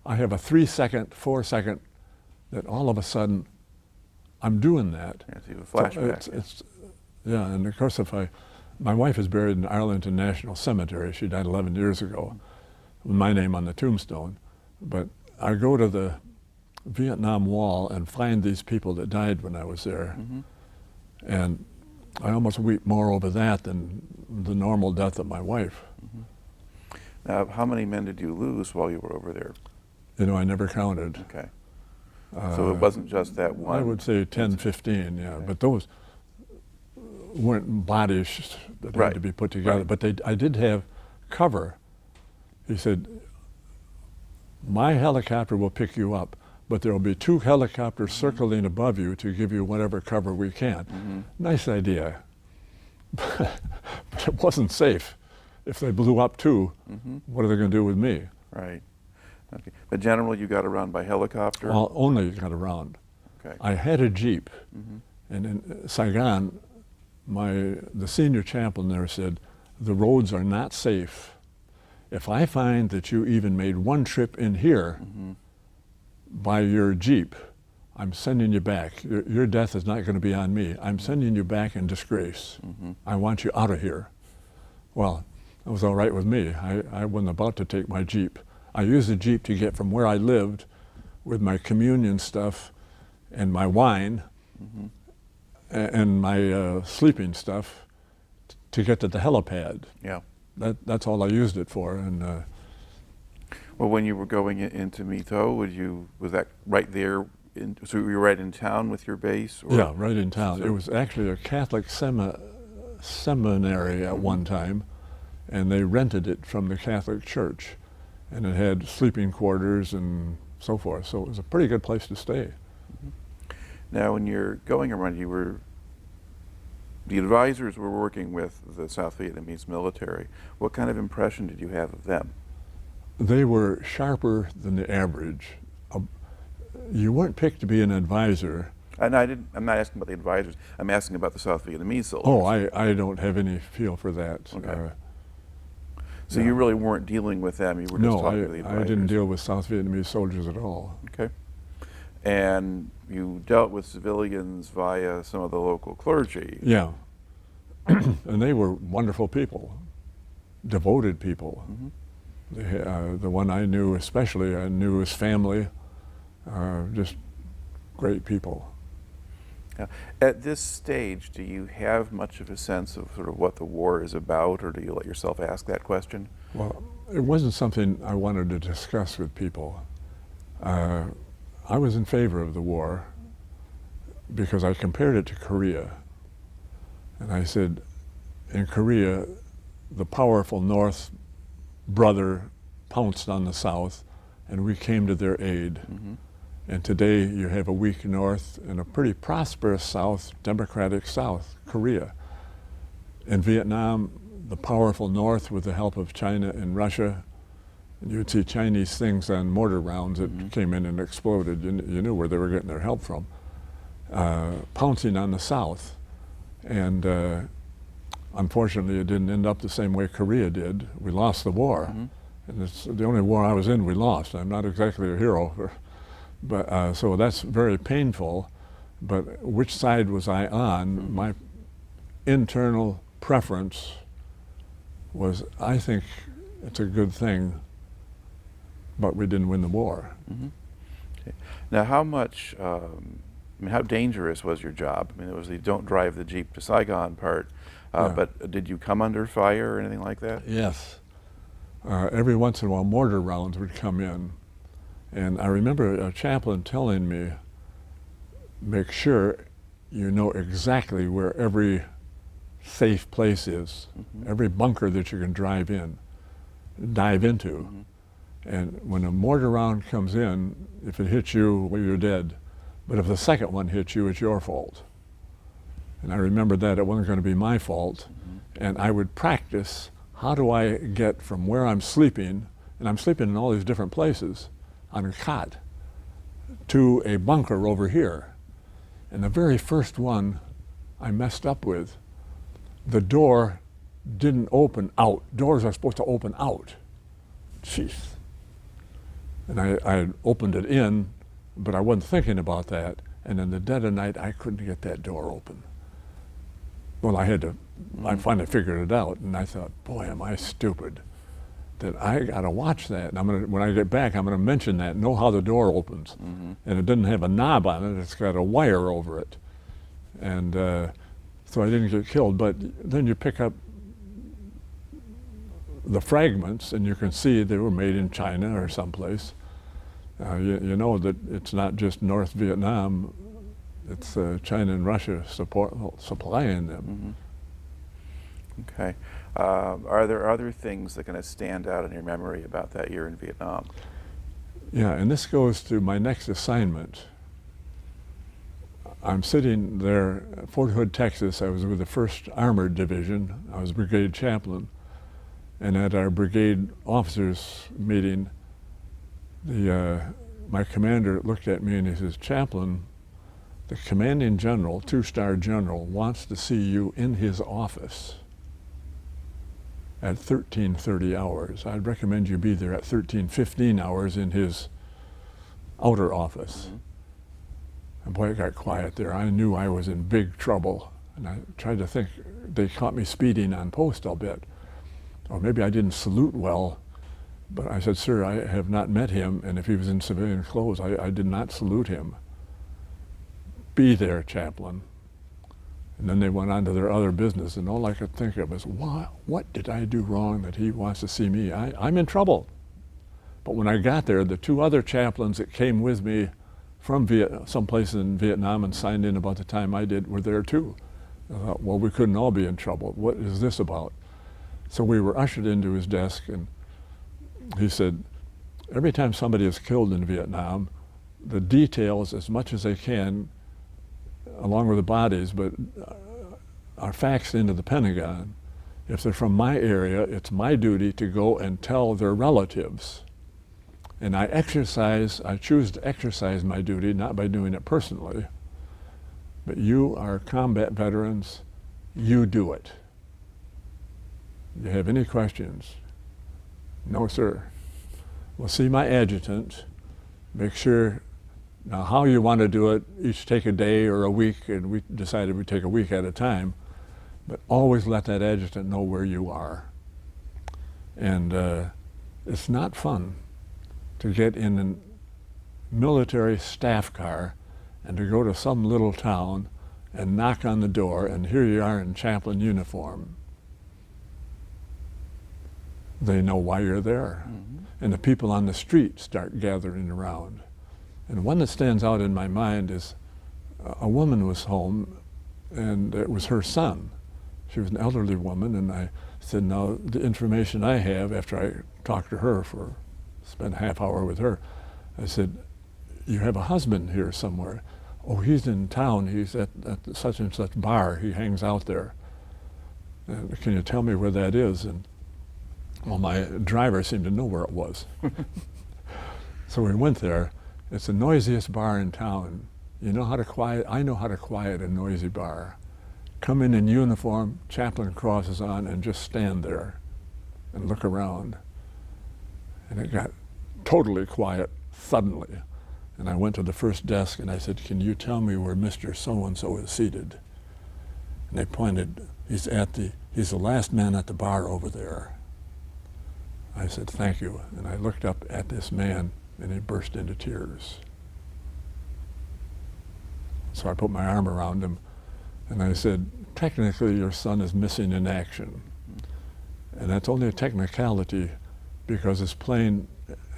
I have a 3-second, 4-second that all of a sudden I'm doing that. Yeah, so you have a flashback. So yeah, and of course my wife is buried in Arlington National Cemetery. She died 11 years ago with my name on the tombstone. But I go to the Vietnam Wall and find these people that died when I was there. And I almost weep more over that than the normal death of my wife. Now, how many men did you lose while you were over there? You know, I never counted. Okay. So it wasn't just that one? I would say 10, 15, yeah. Okay. But those weren't bodies that had Right. to be put together. Right. But I did have cover. He said, my helicopter will pick you up, but there will be 2 helicopters circling above you to give you whatever cover we can. Nice idea. But it wasn't safe. If they blew up 2, what are they going to do with me? Right. Okay. But generally, you got around by helicopter? Well, only got around. Okay. I had a Jeep, and in Saigon, the senior chaplain there said, the roads are not safe. If I find that you even made 1 trip in here by your Jeep, I'm sending you back. Your death is not going to be on me. I'm sending you back in disgrace. I want you out of here. Well, that was all right with me. I wasn't about to take my Jeep. I used the Jeep to get from where I lived with my communion stuff and my wine and my sleeping stuff to get to the helipad. Yeah. That's all I used it for. And Well, when you were going into My Tho, was that right there? So you were right in town with your base? Or? yeah, right in town. So- It was actually a Catholic seminary at one time, and they rented it from the Catholic Church, and it had sleeping quarters and so forth. So it was a pretty good place to stay. Now, when you're going around, you were The advisors were working with the South Vietnamese military. What kind of impression did you have of them? They were sharper than the average. You weren't picked to be an advisor. And I'm not asking about the advisors. I'm asking about the South Vietnamese soldiers. Oh, I don't have any feel for that. Okay. So you really weren't dealing with them. You were just talking to the advisors. No, I didn't deal with South Vietnamese soldiers at all. Okay. And you dealt with civilians via some of the local clergy. Yeah. And they were wonderful people, devoted people. The one I knew especially, I knew his family, just great people. Now, at this stage, do you have much of a sense of sort of what the war is about, or do you let yourself ask that question? Well, it wasn't something I wanted to discuss with people. I was in favor of the war because I compared it to Korea. And I said, in Korea, the powerful North brother pounced on the South, and we came to their aid. And today you have a weak North and a pretty prosperous South, democratic South, Korea. In Vietnam, the powerful North with the help of China and Russia, and you'd see Chinese things on mortar rounds that came in and exploded. You knew where they were getting their help from. Pouncing on the South. And unfortunately, it didn't end up the same way Korea did. We lost the war. And it's the only war I was in we lost. I'm not exactly a hero. But so that's very painful. But which side was I on? My internal preference was, I think it's a good thing, but we didn't win the war. Okay. Now, how much, I mean, how dangerous was your job? I mean, it was the don't drive the Jeep to Saigon part, but did you come under fire or anything like that? Yes. Every once in a while, mortar rounds would come in. And I remember a chaplain telling me, make sure you know exactly where every safe place is, every bunker that you can dive into. And when a mortar round comes in, if it hits you, well, you're dead. But if the second one hits you, it's your fault. And I remember that it wasn't going to be my fault. And I would practice, how do I get from where I'm sleeping, and I'm sleeping in all these different places, on a cot, to a bunker over here. And the very first one I messed up with, the door didn't open out. Doors are supposed to open out. Jeez. And I opened it in, but I wasn't thinking about that. And in the dead of night, I couldn't get that door open. Well, I finally figured it out, and I thought, boy, am I stupid, that I gotta watch that. And when I get back, I'm gonna mention that, know how the door opens. And it doesn't have a knob on it, it's got a wire over it. And so I didn't get killed, but then you pick up the fragments and you can see they were made in China or someplace. You know that it's not just North Vietnam, it's China and Russia supplying them. Okay. Are there other things that kind of stand out in your memory about that year in Vietnam? Yeah, and this goes to my next assignment. I'm sitting there at Fort Hood, Texas. I was with the 1st Armored Division. I was brigade chaplain. And at our brigade officers meeting, my commander looked at me and he says, "Chaplain, the commanding general, 2-star general, wants to see you in his office at 13:30 hours. I'd recommend you be there at 13:15 hours in his outer office." And boy, it got quiet there. I knew I was in big trouble. And I tried to think, they caught me speeding on post, I'll bet. Or maybe I didn't salute well. But I said, "Sir, I have not met him, and if he was in civilian clothes, I did not salute him." "Be there, chaplain." And then they went on to their other business, and all I could think of is, what did I do wrong that he wants to see me? I'm in trouble. But when I got there, the 2 other chaplains that came with me from someplace in Vietnam and signed in about the time I did were there too. I thought, well, we couldn't all be in trouble. What is this about? So we were ushered into his desk, and he said, every time somebody is killed in Vietnam, the details, as much as they can, along with the bodies, but are faxed into the Pentagon, if they're from my area, it's my duty to go and tell their relatives. And I choose to exercise my duty, not by doing it personally, but you are combat veterans, you do it. Do you have any questions? No, sir. Well, see my adjutant, make sure, now how you want to do it, each take a day or a week, and we decided we'd take a week at a time, but always let that adjutant know where you are. And it's not fun to get in a military staff car and to go to some little town and knock on the door, and here you are in chaplain uniform. They know why you're there. Mm-hmm. And the people on the street start gathering around. And one that stands out in my mind is a woman was home, and it was her son. She was an elderly woman, and I said, now the information I have after I talked to her spent a half hour with her, I said, you have a husband here somewhere. Oh, he's in town, he's at such and such bar, he hangs out there. And can you tell me where that is? And well, my driver seemed to know where it was. So we went there. It's the noisiest bar in town. I know how to quiet a noisy bar. Come in uniform, chaplain crosses on, and just stand there and look around. And it got totally quiet suddenly. And I went to the first desk and I said, can you tell me where Mr. So-and-so is seated? And they pointed, he's the last man at the bar over there. I said, thank you. And I looked up at this man and he burst into tears. So I put my arm around him and I said, technically your son is missing in action. And that's only a technicality because his plane,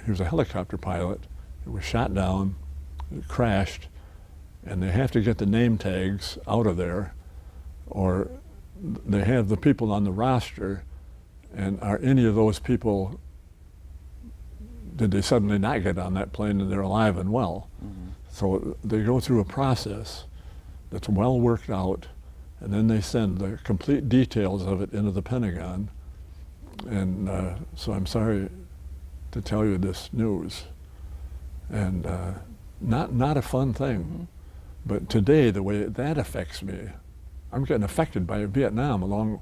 he was a helicopter pilot, it was shot down, it crashed, and they have to get the name tags out of there, or they have the people on the roster, and are any of those people, did they suddenly not get on that plane and they're alive and well? Mm-hmm. So they go through a process that's well worked out, and then they send the complete details of it into the Pentagon. And so I'm sorry to tell you this news. And not a fun thing. Mm-hmm. But today, the way that affects me, I'm getting affected by Vietnam.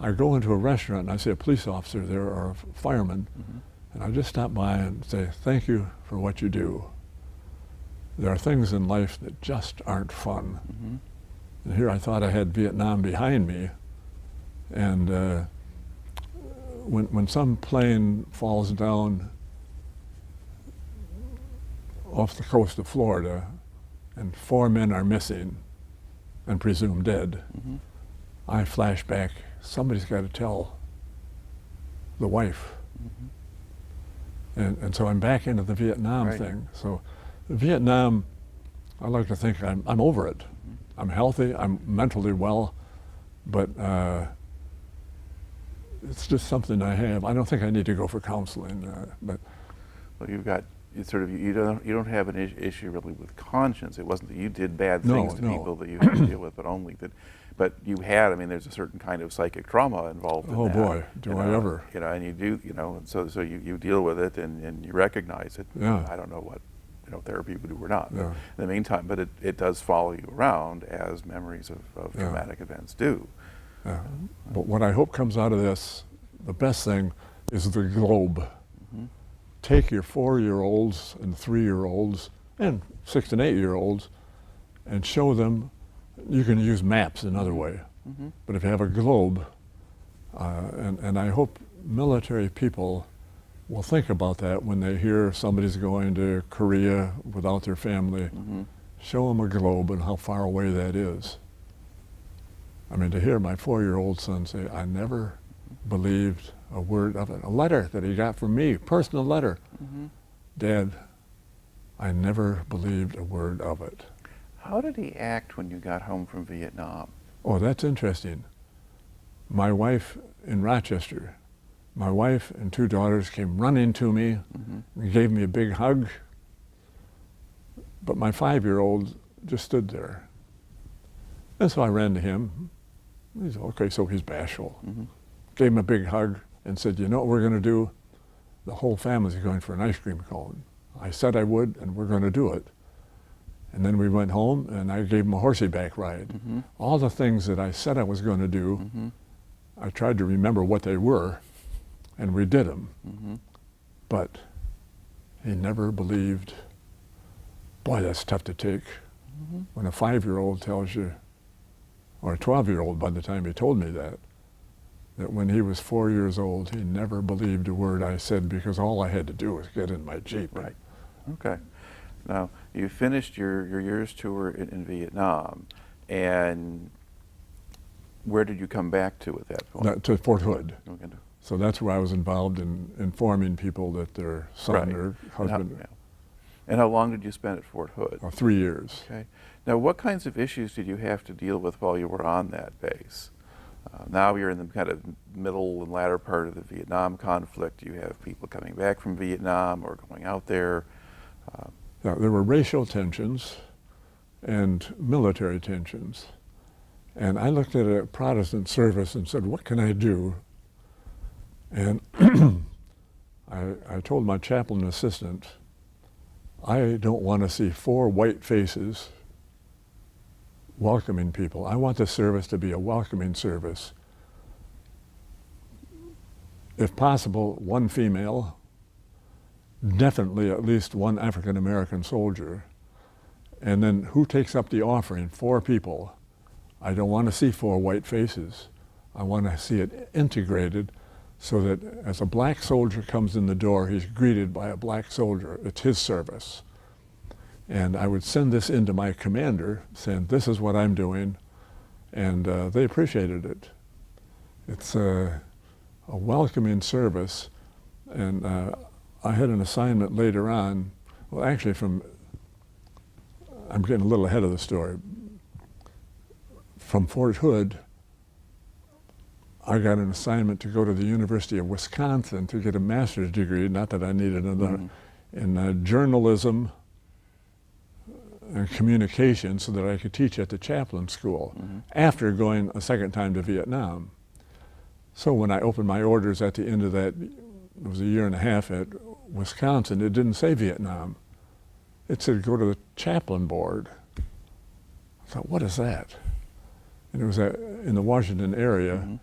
I go into a restaurant and I see a police officer there or a fireman, mm-hmm. and I just stop by and say, thank you for what you do. There are things in life that just aren't fun. Mm-hmm. And here I thought I had Vietnam behind me, and when some plane falls down off the coast of Florida and 4 men are missing and presumed dead, mm-hmm. I flash back, somebody's got to tell the wife. Mm-hmm. And so I'm back into the Vietnam right. thing. So Vietnam, I like to think I'm over it. Mm-hmm. I'm healthy, I'm mentally well, but it's just something I have. I don't think I need to go for counseling, but. Well, you don't have an issue really with conscience. It wasn't that you did bad things to people that you had to deal with, but only that. But you had. I mean, there's a certain kind of psychic trauma involved in that. Oh boy, do I ever! And you do. And so you deal with it and you recognize it. Yeah. I don't know what therapy would do or not. Yeah. In the meantime, but it does follow you around as memories of traumatic events do. Yeah. But what I hope comes out of this, the best thing, is the globe. Mm-hmm. Take your 4-year-olds and 3-year-olds and 6 and 8-year-olds and show them. You can use maps another way, mm-hmm. but if you have a globe, and I hope military people will think about that when they hear somebody's going to Korea without their family, mm-hmm. show them a globe and how far away that is. I mean, to hear my 4-year-old son say, I never believed a word of it. A letter that he got from me, personal letter. Mm-hmm. Dad, I never believed a word of it. How did he act when you got home from Vietnam? Oh, that's interesting. My wife in Rochester, my wife and 2 daughters came running to me, mm-hmm. and gave me a big hug. But my 5-year-old just stood there. And so I ran to him He said, okay, so he's bashful. Mm-hmm. Gave him a big hug and said, you know what we're going to do? The whole family's going for an ice cream cone. I said I would, and we're going to do it. And then we went home, and I gave him a horsey-back ride. Mm-hmm. All the things that I said I was going to do, Mm-hmm. I tried to remember what they were, and we did them. Mm-hmm. But he never believed, boy, that's tough to take. Mm-hmm. When a 5-year-old tells you, or a 12-year-old by the time he told me that when he was 4 years old, he never believed a word I said because all I had to do was get in my Jeep. Right. Okay. Now, you finished your year's tour in Vietnam, and where did you come back to at that point? To Fort Hood. Okay. So that's where I was involved in informing people that their son Right. or husband, And how long did you spend at Fort Hood? 3 years. Okay. Now, what kinds of issues did you have to deal with while you were on that base? Now you're in the kind of middle and latter part of the Vietnam conflict. You have people coming back from Vietnam or going out there. Yeah, there were racial tensions and military tensions. And I looked at a Protestant service and said, what can I do? And I told my chaplain assistant, I don't want to see 4 white faces welcoming people. I want the service to be a welcoming service. If possible, 1 female, definitely at least 1 African American soldier. And then who takes up the offering? 4 people. I don't want to see 4 white faces. I want to see it integrated so that as a black soldier comes in the door, he's greeted by a black soldier. It's his service. And I would send this into my commander saying, this is what I'm doing. And they appreciated it. It's a welcoming service. And I had an assignment later on, well, actually I'm getting a little ahead of the story. From Fort Hood, I got an assignment to go to the University of Wisconsin to get a master's degree, not that I needed another, in journalism and communication so that I could teach at the Chaplain School after going a second time to Vietnam. So when I opened my orders at the end of that, it was a year and a half at Wisconsin, it didn't say Vietnam. It said go to the chaplain board. I thought, what is that? And it was in the Washington area,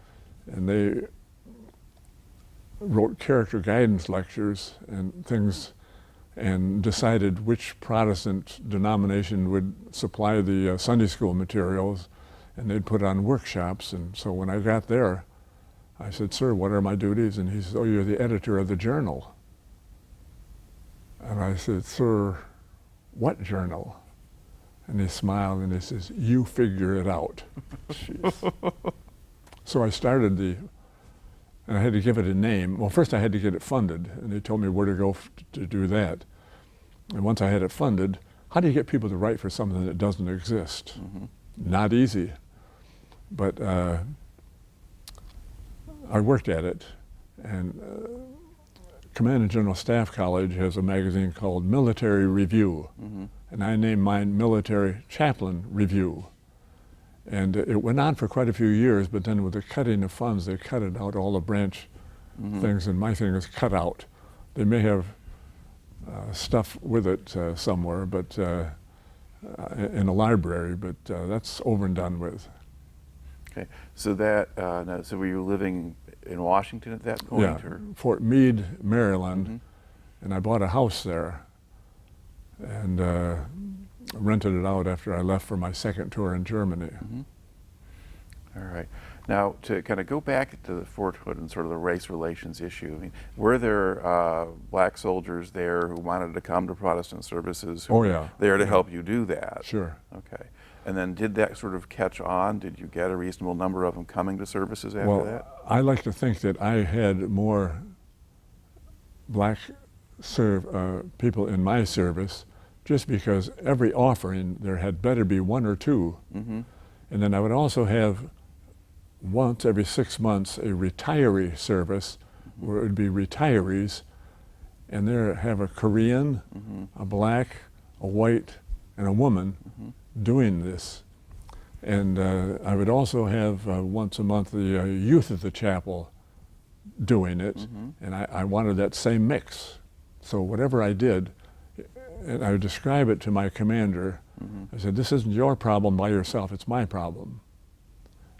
and they wrote character guidance lectures and things and decided which Protestant denomination would supply the Sunday school materials, and they'd put on workshops. And so when I got there, I said, sir, what are my duties? And he said, oh, you're the editor of the journal. And I said, sir, what journal? And he smiled and he says, you figure it out. So I started and I had to give it a name. Well, first I had to get it funded, and they told me where to go to do that. And once I had it funded, how do you get people to write for something that doesn't exist? Not easy. But I worked at it, and Command and General Staff College has a magazine called Military Review, and I named mine Military Chaplain Review. And it went on for quite a few years, but then with the cutting of funds, they cut it out, all the branch things, and my thing is cut out. They may have stuff with it somewhere, but in a library, but that's over and done with. Okay, so so were you living in Washington at that point? Yeah, or? Fort Meade, Maryland, and I bought a house there and rented it out after I left for my second tour in Germany. All right. Now, to kind of go back to the Fort Hood and sort of the race relations issue, I mean, were there black soldiers there who wanted to come to Protestant services who were there to help you do that? Sure. Okay. And then did that sort of catch on? Did you get a reasonable number of them coming to services after that? I like to think that I had more black people in my service just because every offering there had better be 1 or 2. And then I would also have once every 6 months a retiree service where it would be retirees, and there have a Korean, a black, a white, and a woman doing this. And I would also have once a month the youth of the chapel doing it, and I wanted that same mix. So whatever I did, and I would describe it to my commander. I said, this isn't your problem by yourself, it's my problem.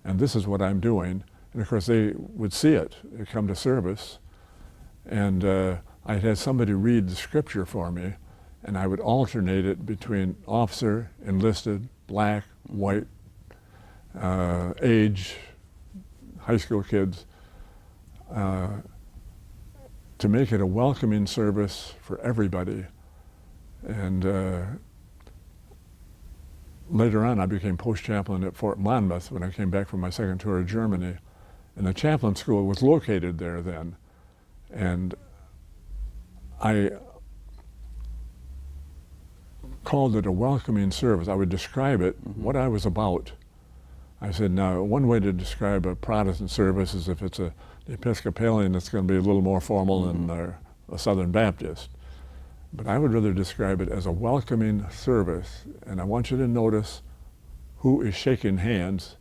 And this is what I'm doing. And of course they would see it. They'd come to service. And I had somebody read the scripture for me, and I would alternate it between officer, enlisted, black, white, age, high school kids, to make it a welcoming service for everybody. And later on, I became post chaplain at Fort Monmouth when I came back from my second tour of Germany. And the chaplain school was located there then. And I called it a welcoming service. I would describe it, what I was about. I said, now, one way to describe a Protestant service is if it's an Episcopalian, it's going to be a little more formal than a Southern Baptist. But I would rather describe it as a welcoming service. And I want you to notice who is shaking hands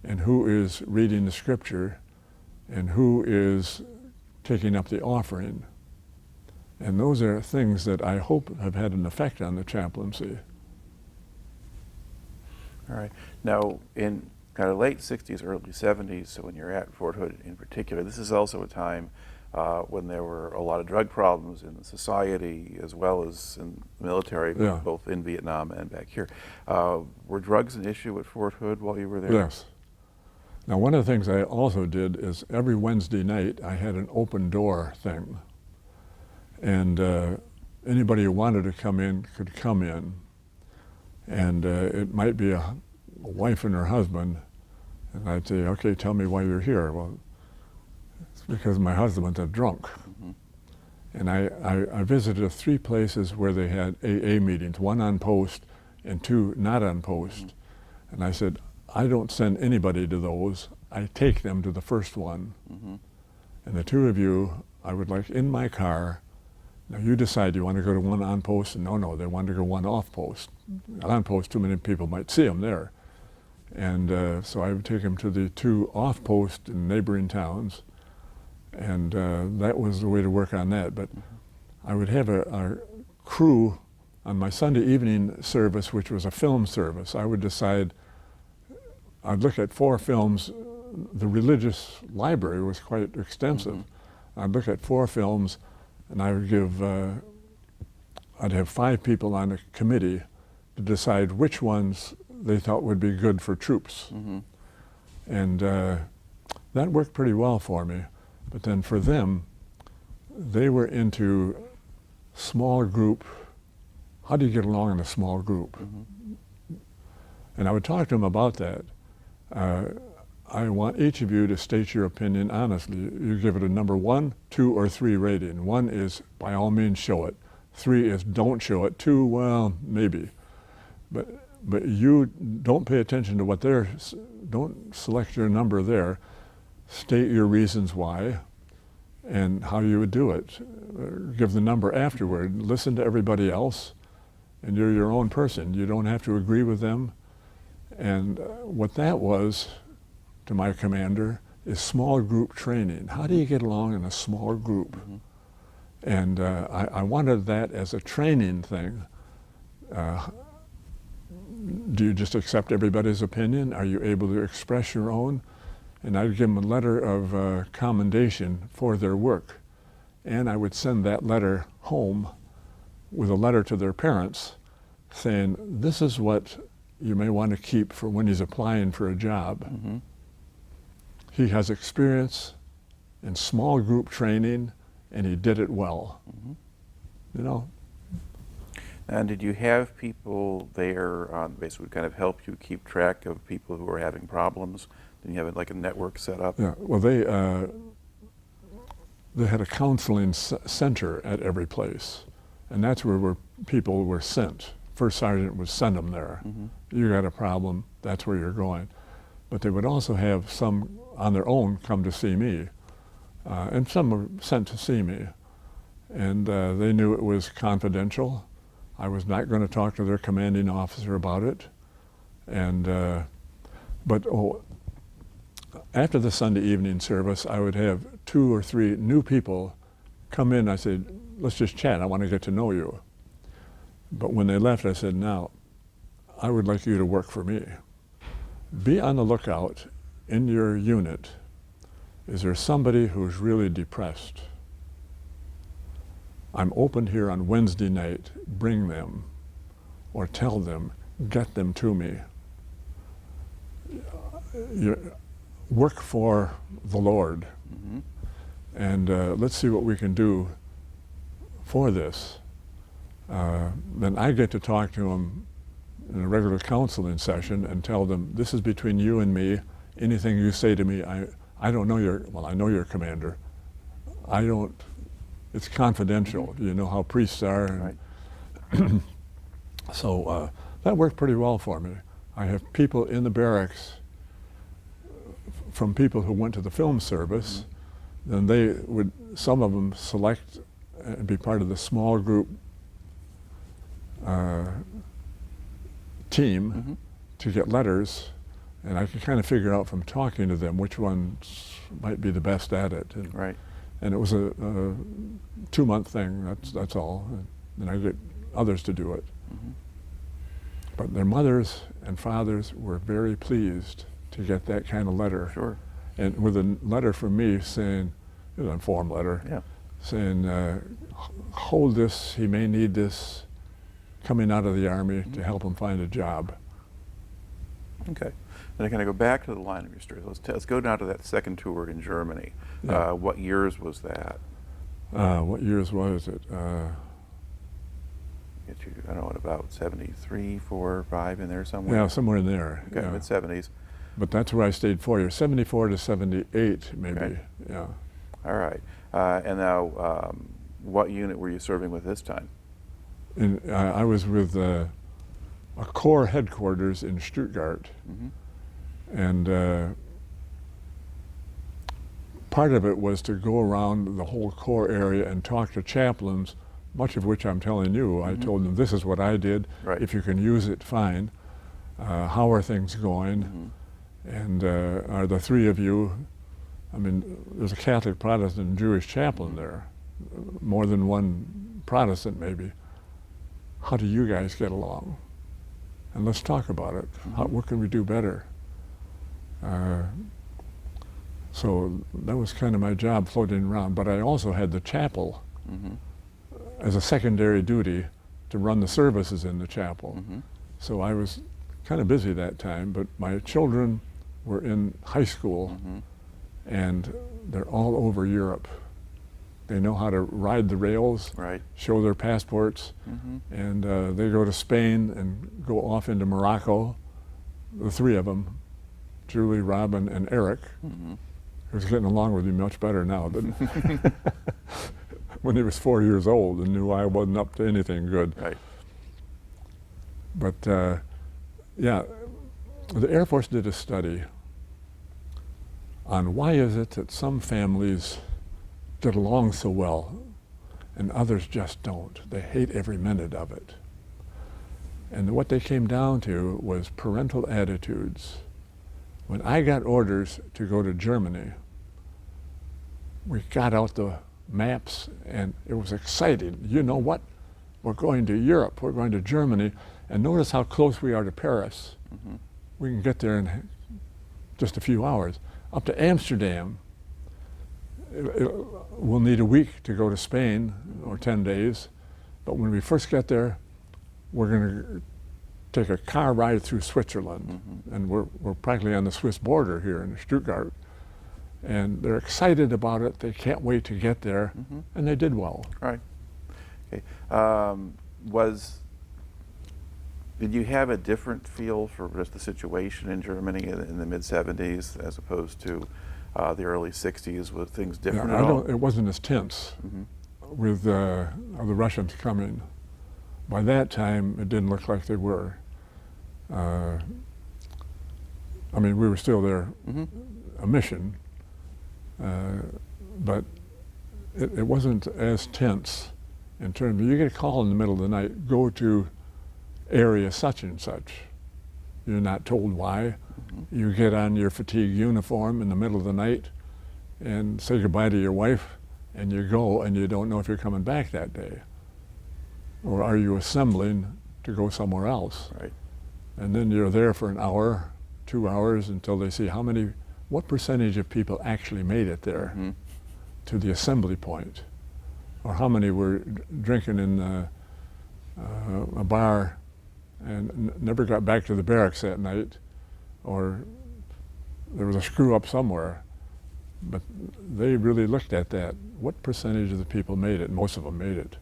and who is reading the scripture and who is taking up the offering. And those are things that I hope have had an effect on the chaplaincy. All right. Now, in kind of late 60s, early 70s, so when you're at Fort Hood in particular, this is also a time when there were a lot of drug problems in the society as well as in the military, both in Vietnam and back here. Were drugs an issue at Fort Hood while you were there? Yes. Now, one of the things I also did is every Wednesday night I had an open door thing. And anybody who wanted to come in could come in. And it might be a wife and her husband. And I'd say, okay, tell me why you're here. Well, it's because my husband's a drunk. And I visited 3 places where they had AA meetings, 1 on post and 2 not on post. And I said, I don't send anybody to those. I take them to the first one. And the 2 of you, I would like in my car. Now you decide you want to go to 1 on post, and no, they want to go 1 off post. On post, too many people might see them there. And so I would take them to the 2 off post in neighboring towns. And that was the way to work on that. But I would have a crew on my Sunday evening service, which was a film service. I would decide, I'd look at 4 films. The religious library was quite extensive. I'd look at 4 films, and I would give, I'd have 5 people on a committee to decide which ones they thought would be good for troops. And that worked pretty well for me. But then for them, they were into small group. How do you get along in a small group? And I would talk to them about that. I want each of you to state your opinion honestly. You give it a number 1, 2, or 3 rating. 1 is, by all means, show it. 3 is, don't show it. 2, well, maybe. But you don't pay attention to what they're, don't select your number there. State your reasons why and how you would do it. Give the number afterward. Listen to everybody else, and you're your own person. You don't have to agree with them. And what that was, to my commander, is small group training. How do you get along in a small group? And I wanted that as a training thing. Do you just accept everybody's opinion? Are you able to express your own? And I'd give them a letter of commendation for their work. And I would send that letter home with a letter to their parents saying, this is what you may want to keep for when he's applying for a job. He has experience in small group training, and he did it well. You know. And did you have people there on base who would kind of help you keep track of people who were having problems? Did you have like a network set up? Yeah. Well, they had a counseling center at every place, and that's where people were sent. First sergeant would send them there. You got a problem, that's where you're going. But they would also have some on their own come to see me, and some were sent to see me. And they knew it was confidential. I was not going to talk to their commanding officer about it. And But after the Sunday evening service, I would have 2 or 3 new people come in. I said, let's just chat. I want to get to know you. But when they left, I said, now, I would like you to work for me. Be on the lookout in your unit. Is there somebody who's really depressed? I'm open here on Wednesday night. Bring them, or tell them, get them to me. You work for the Lord, and let's see what we can do for this. Then I get to talk to them in a regular counseling session and tell them, this is between you and me. Anything you say to me, I don't know I know your commander. It's confidential. You know how priests are. Right. So that worked pretty well for me. I have people in the barracks from people who went to the film service. Then some of them select and be part of the small group team to get letters, and I could kind of figure out from talking to them which ones might be the best at it. Right. And it was a 2-month thing, that's all. And I get others to do it. But their mothers and fathers were very pleased to get that kind of letter. Sure. And with a letter from me saying, it was an informed letter, saying, hold this, he may need this, coming out of the Army to help him find a job. Okay. Then I kind of go back to the line of your story. Let's go down to that second tour in Germany. Yeah. What years was that? What years was it? Get you, I don't know, about 73, 4, 5 in there somewhere? Yeah, somewhere in there. Okay, yeah. mid-70s. But that's where I stayed 4 years, 74 to 78 maybe, Okay. yeah. All right. And now, what unit were you serving with this time? I was with a Corps headquarters in Stuttgart. And part of it was to go around the whole Corps area and talk to chaplains, much of which I'm telling you. I told them, this is what I did. Right. If you can use it, fine. How are things going? And are the 3 of you, I mean, there's a Catholic, Protestant, and Jewish chaplain there, more than one Protestant maybe. How do you guys get along? And let's talk about it. What can we do better? So that was kind of my job, floating around. But I also had the chapel as a secondary duty to run the services in the chapel. So I was kind of busy that time, but my children were in high school and they're all over Europe. They know how to ride the rails, Right. show their passports, and they go to Spain and go off into Morocco, the 3 of them, Julie, Robin, and Eric, who's getting along with me much better now than when he was 4 years old and knew I wasn't up to anything good. Right. But yeah, the Air Force did a study on why is it that some families get along so well and others just don't. They hate every minute of it. And what they came down to was parental attitudes. When I got orders to go to Germany, we got out the maps and it was exciting. You know what? We're going to Europe, we're going to Germany, and notice how close we are to Paris. We can get there in just a few hours. Up to Amsterdam, we'll need a week to go to Spain, or 10 days. But when we first get there, we're going to take a car ride through Switzerland. And we're practically on the Swiss border here in Stuttgart. And they're excited about it. They can't wait to get there. And they did well. Right. Okay. Did you have a different feel for just the situation in Germany in the mid-70s as opposed to the early 60s? Was things different at all? It wasn't as tense with the Russians coming. By that time, it didn't look like they were. I mean, we were still there, a mission, but it wasn't as tense in terms of, you get a call in the middle of the night, go to area such and such. You're not told why. You get on your fatigue uniform in the middle of the night and say goodbye to your wife, and you go, and you don't know if you're coming back that day. Or are you assembling to go somewhere else? Right. And then you're there for an hour, 2 hours, until they see what percentage of people actually made it there to the assembly point, or how many were drinking in a bar and never got back to the barracks that night, or there was a screw up somewhere. But they really looked at that. What percentage of the people made it? Most of them made it.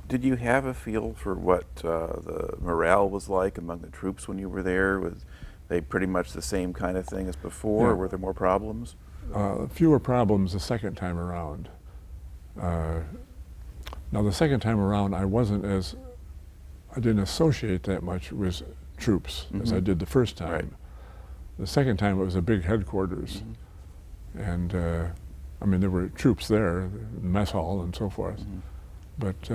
Did you have a feel for what the morale was like among the troops when you were there? Was they pretty much the same kind of thing as before, Yeah. or were there more problems? Fewer problems the second time around. Now the second time around, I didn't associate that much with troops as I did the first time. Right. The second time it was a big headquarters. And I mean, there were troops there, mess hall and so forth. But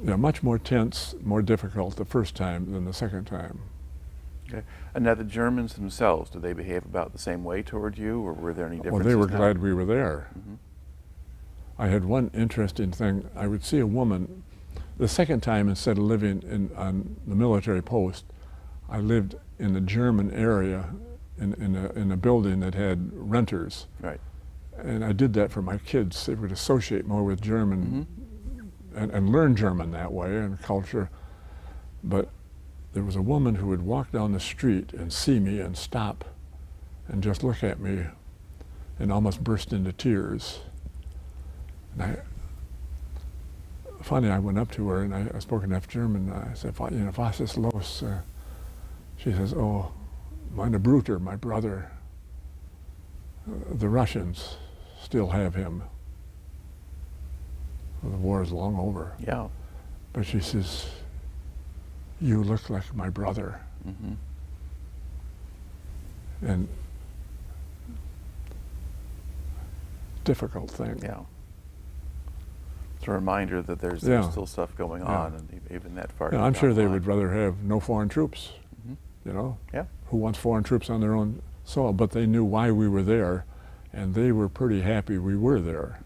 yeah, much more tense, more difficult the first time than the second time. Okay. And now the Germans themselves, did they behave about the same way toward you, or were there any differences? Well, they were now? glad we were there. I had one interesting thing. I would see a woman, the second time, instead of living on the military post, I lived in the German area in a building that had renters. Right. And I did that for my kids. They would associate more with German and learn German that way and culture. But there was a woman who would walk down the street and see me and stop and just look at me and almost burst into tears. And finally I went up to her and I spoke enough German. I said, was ist los? She says, oh, meine Bruder, my brother. The Russians still have him. Well, the war is long over. Yeah. But she says, you look like my brother. And difficult thing. Yeah. It's a reminder that there's still stuff going on, and even that far. Yeah, I'm sure they down the would rather have no foreign troops. You know? Yeah. Who wants foreign troops on their own soil? But they knew why we were there, and they were pretty happy we were there.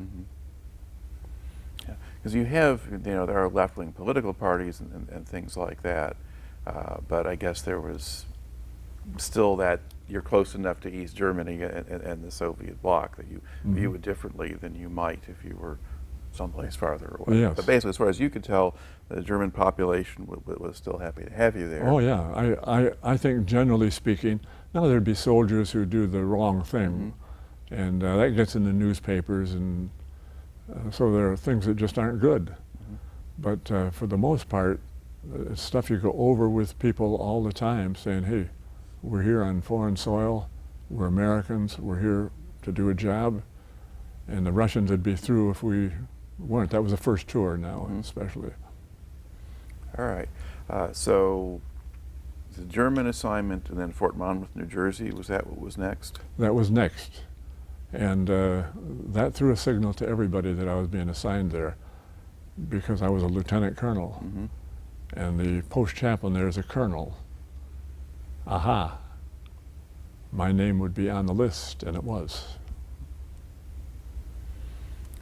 Yeah, because you have, there are left-wing political parties and things like that, but I guess there was still that you're close enough to East Germany and the Soviet bloc that you view it differently than you might if you were someplace farther away. Yes. But basically, as far as you could tell, the German population was still happy to have you there. Oh yeah, I think generally speaking, now there'd be soldiers who do the wrong thing, and that gets in the newspapers, and so there are things that just aren't good. But for the most part, it's stuff you go over with people all the time, saying, hey, we're here on foreign soil, we're Americans, we're here to do a job, and the Russians would be through if we weren't. That was the first tour now, especially. All right. So the German assignment and then Fort Monmouth, New Jersey, was that what was next? That was next. And that threw a signal to everybody that I was being assigned there, because I was a lieutenant colonel. And the post chaplain there is a colonel. Aha. My name would be on the list, and it was.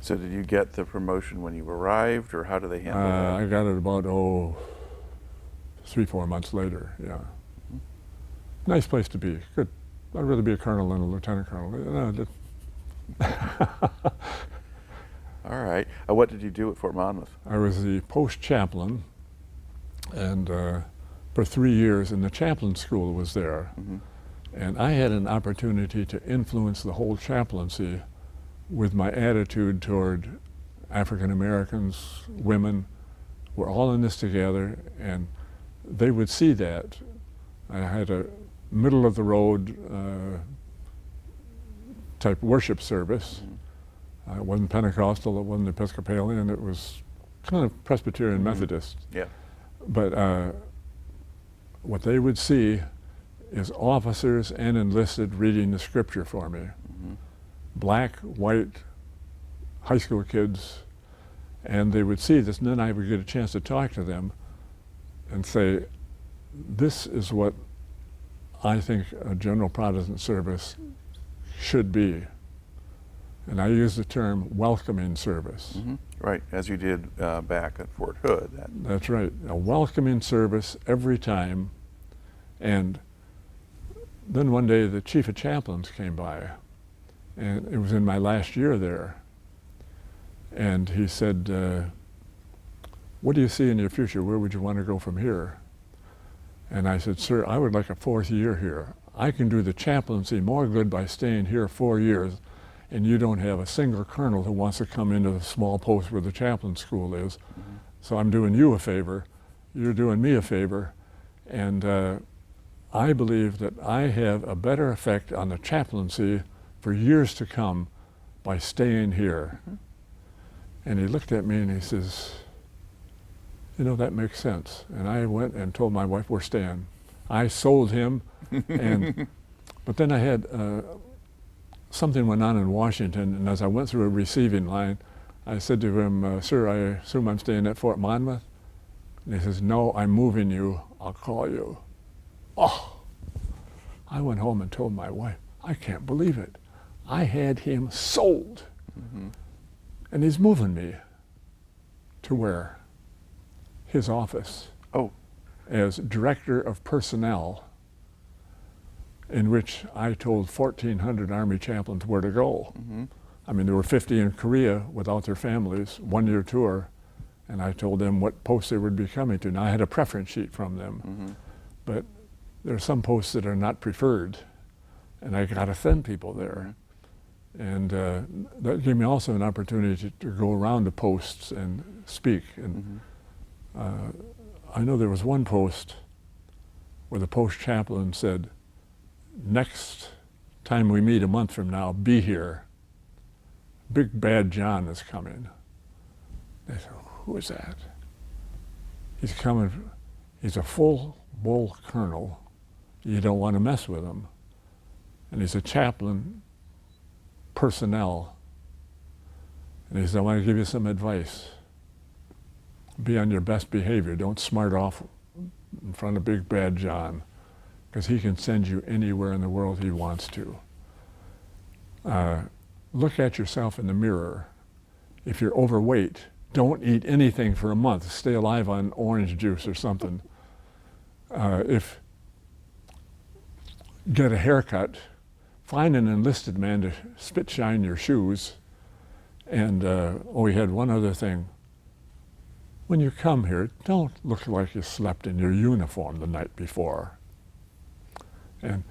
So did you get the promotion when you arrived, or how do they handle that? I got it about, 3-4 months later, yeah. Nice place to be, good. I'd rather be a colonel than a lieutenant colonel. All right. What did you do at Fort Monmouth? I was the post chaplain, and for 3 years, and the Chaplain School was there. And I had an opportunity to influence the whole chaplaincy with my attitude toward African Americans, women. We're all in this together, and they would see that. I had a middle of the road type worship service. It wasn't Pentecostal, it wasn't Episcopalian, it was kind of Presbyterian Methodist. Yeah. But what they would see is officers and enlisted reading the scripture for me. Black, white, high school kids, and they would see this, and then I would get a chance to talk to them and say, this is what I think a general Protestant service should be. And I use the term welcoming service. Mm-hmm. Right, as you did back at Fort Hood. That's right, a welcoming service every time. And then one day the chief of chaplains came by, and it was in my last year there. And he said, what do you see in your future? Where would you want to go from here? And I said, sir, I would like a 4th year here. I can do the chaplaincy more good by staying here 4 years, and you don't have a single colonel who wants to come into the small post where the chaplain school is. Mm-hmm. So I'm doing you a favor, you're doing me a favor, and I believe that I have a better effect on the chaplaincy for years to come by staying here. Mm-hmm. And he looked at me and he says, you know, that makes sense. And I went and told my wife, we're staying. I sold him, but then I had something went on in Washington, and as I went through a receiving line, I said to him, sir, I assume I'm staying at Fort Monmouth? And he says, no, I'm moving you, I'll call you. Oh, I went home and told my wife, I can't believe it. I had him sold. Mm-hmm. And he's moving me to where? His office. Oh. As director of personnel, in which I told 1,400 Army chaplains where to go. Mm-hmm. I mean, there were 50 in Korea without their families, 1-year tour, and I told them what posts they would be coming to. Now, I had a preference sheet from them, mm-hmm. but there are some posts that are not preferred, and I got to send people there. Mm-hmm. And that gave me also an opportunity to go around the posts and speak. And mm-hmm. I know there was one post where the post chaplain said, next time we meet a month from now, be here. Big Bad John is coming. They said, who is that? He's coming, he's a full bull colonel. You don't want to mess with him. And he's a chaplain personnel. And he said, I want to give you some advice. Be on your best behavior. Don't smart off in front of Big Bad John, because he can send you anywhere in the world he wants to. Look at yourself in the mirror. If you're overweight, don't eat anything for a month. Stay alive on orange juice or something. Get a haircut. Find an enlisted man to spit shine your shoes. And we had one other thing. When you come here, don't look like you slept in your uniform the night before. And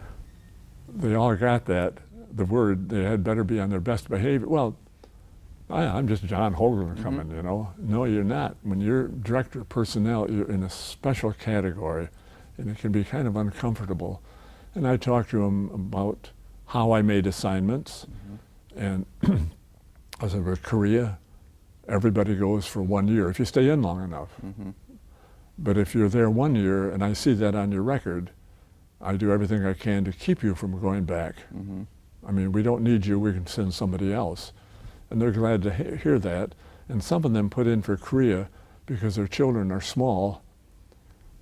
they all got that, the word, they had better be on their best behavior. Well, I'm just John Hoogland coming, mm-hmm. you know. No, you're not. When you're director of personnel, you're in a special category, and it can be kind of uncomfortable. And I talked to him about how I made assignments. Mm-hmm. And as I was in Korea, everybody goes for 1 year, if you stay in long enough. Mm-hmm. But if you're there 1 year, and I see that on your record, I do everything I can to keep you from going back. Mm-hmm. I mean, we don't need you, we can send somebody else. And they're glad to hear that. And some of them put in for Korea because their children are small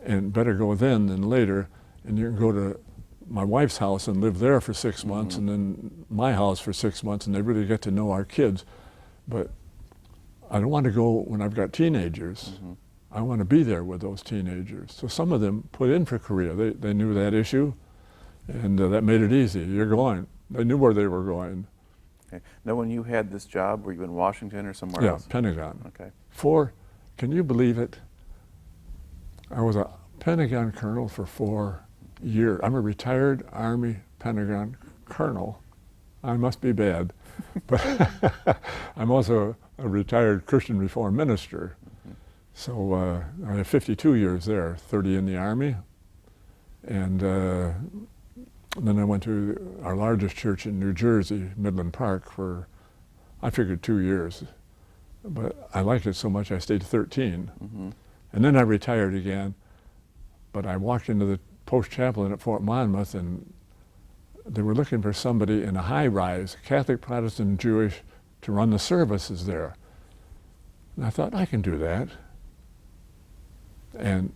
and better go then than later. And you can go to my wife's house and live there for 6 months, mm-hmm. and then my house for 6 months, and they really get to know our kids. But I don't want to go when I've got teenagers. Mm-hmm. I want to be there with those teenagers. So some of them put in for Korea. They knew that issue, and that made it easy. You're going. They knew where they were going. Okay. Now, when you had this job, were you in Washington or somewhere else? Yeah, Pentagon. Okay. Can you believe it? I was a Pentagon colonel for 4 years. I'm a retired Army Pentagon colonel. I must be bad, but I'm also a retired Christian Reform minister. Mm-hmm. So I have 52 years there, 30 in the Army. And then I went to our largest church in New Jersey, Midland Park, for, I figured 2 years. But I liked it so much I stayed 13. Mm-hmm. And then I retired again. But I walked into the post chaplain at Fort Monmouth, and they were looking for somebody in a high-rise, Catholic, Protestant, Jewish, to run the services there. And I thought, I can do that. And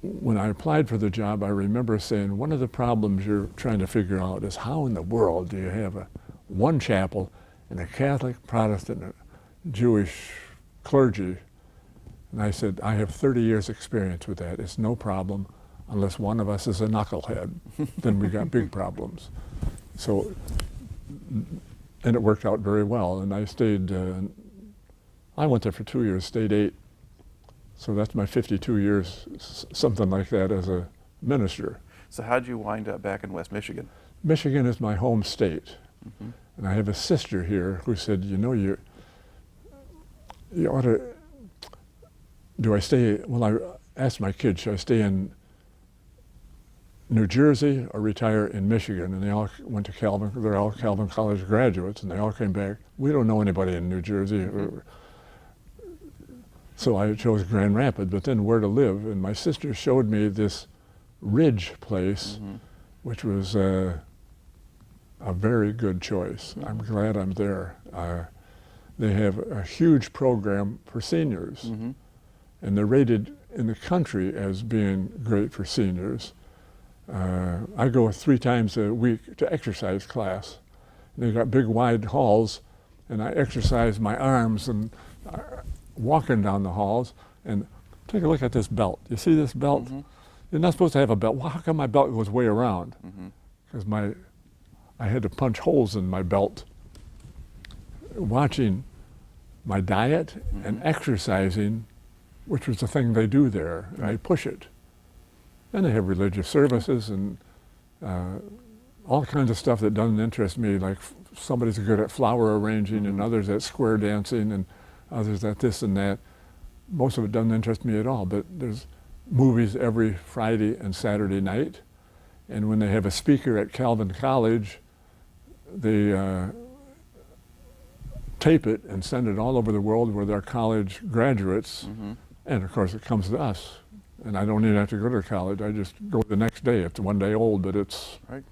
when I applied for the job, I remember saying, one of the problems you're trying to figure out is how in the world do you have one chapel and a Catholic, Protestant, and Jewish clergy? And I said, I have 30 years experience with that. It's no problem unless one of us is a knucklehead. Then we got big problems. So, and it worked out very well. And I stayed, I went there for 2 years, stayed 8. So that's my 52 years, something like that, as a minister. So how'd you wind up back in West Michigan? Michigan is my home state. And I have a sister here who said, you know, you ought to, do I stay, well, I asked my kids, should I stay in New Jersey or retire in Michigan? And they all went to Calvin, they're all Calvin College graduates, and they all came back. We don't know anybody in New Jersey. So I chose Grand Rapids, but then where to live. And my sister showed me this ridge place, which was a very good choice. I'm glad I'm there. They have a huge program for seniors, and they're rated in the country as being great for seniors. I go 3 times a week to exercise class. And they've got big wide halls, and I exercise my arms and walking down the halls. And take a look at this belt. You see this belt? You're not supposed to have a belt. Well, how come my belt goes way around? Because I had to punch holes in my belt. Watching my diet and exercising, which was the thing they do there, and I push it. And they have religious services and all kinds of stuff that doesn't interest me, like somebody's good at flower arranging and others at square dancing and others at this and that. Most of it doesn't interest me at all, but there's movies every Friday and Saturday night. And when they have a speaker at Calvin College, they tape it and send it all over the world where they're college graduates. And of course it comes to us. And I don't even have to go to college. I just go the next day. It's one day old, but it's... Right.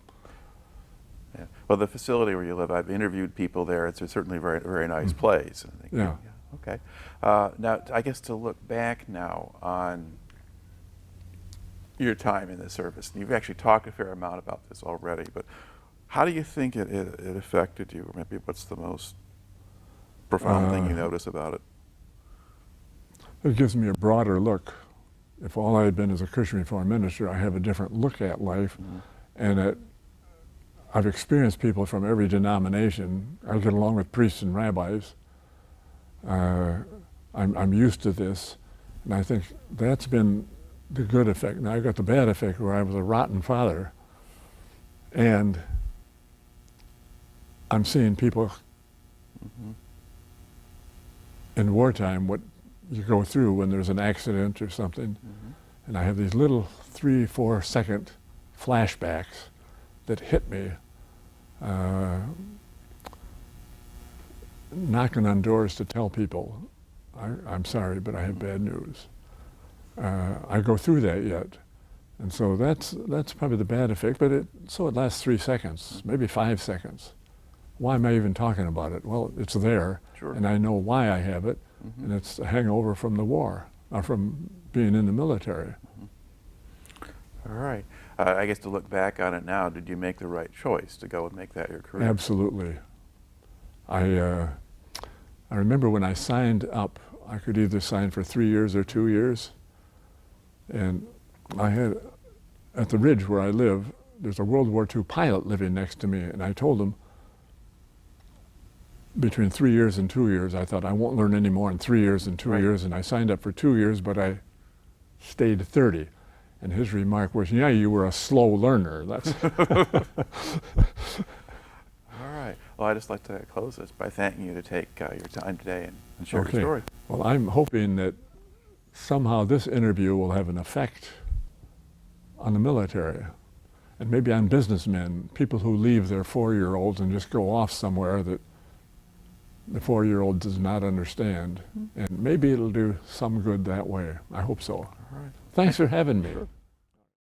Yeah. Well, the facility where you live, I've interviewed people there. It's certainly a very, very nice place. I think. Yeah. Okay. Now, I guess to look back now on your time in the service, and you've actually talked a fair amount about this already, but how do you think it affected you? Or maybe what's the most profound thing you notice about it? It gives me a broader look. If all I had been as a Christian Reformed minister, I have a different look at life, and I've experienced people from every denomination. I get along with priests and rabbis. I'm used to this, and I think that's been the good effect. Now I got the bad effect where I was a rotten father, and I'm seeing people in wartime what you go through when there's an accident or something, and I have these little 3-4 second flashbacks that hit me, knocking on doors to tell people, I'm sorry, but I have bad news. I go through that yet, and so that's probably the bad effect. But it lasts 3 seconds, maybe 5 seconds. Why am I even talking about it? Well, it's there, and I know why I have it. And it's a hangover from the war, or from being in the military. All right. I guess to look back on it now, did you make the right choice to go and make that your career? Absolutely. I remember when I signed up, I could either sign for 3 years or 2 years. And I had, at the ridge where I live, there's a World War II pilot living next to me, and I told him, between 3 years and 2 years, I thought I won't learn any more in 3 years and 2 years, and I signed up for 2 years, but I stayed 30. And his remark was, yeah, you were a slow learner. That's All right. Well, I'd just like to close this by thanking you to take your time today and share your story. Well, I'm hoping that somehow this interview will have an effect on the military, and maybe on businessmen, people who leave their 4-year-olds and just go off somewhere that the 4-year-old does not understand. And maybe it'll do some good that way. I hope so. All right. Thanks for having me. Sure.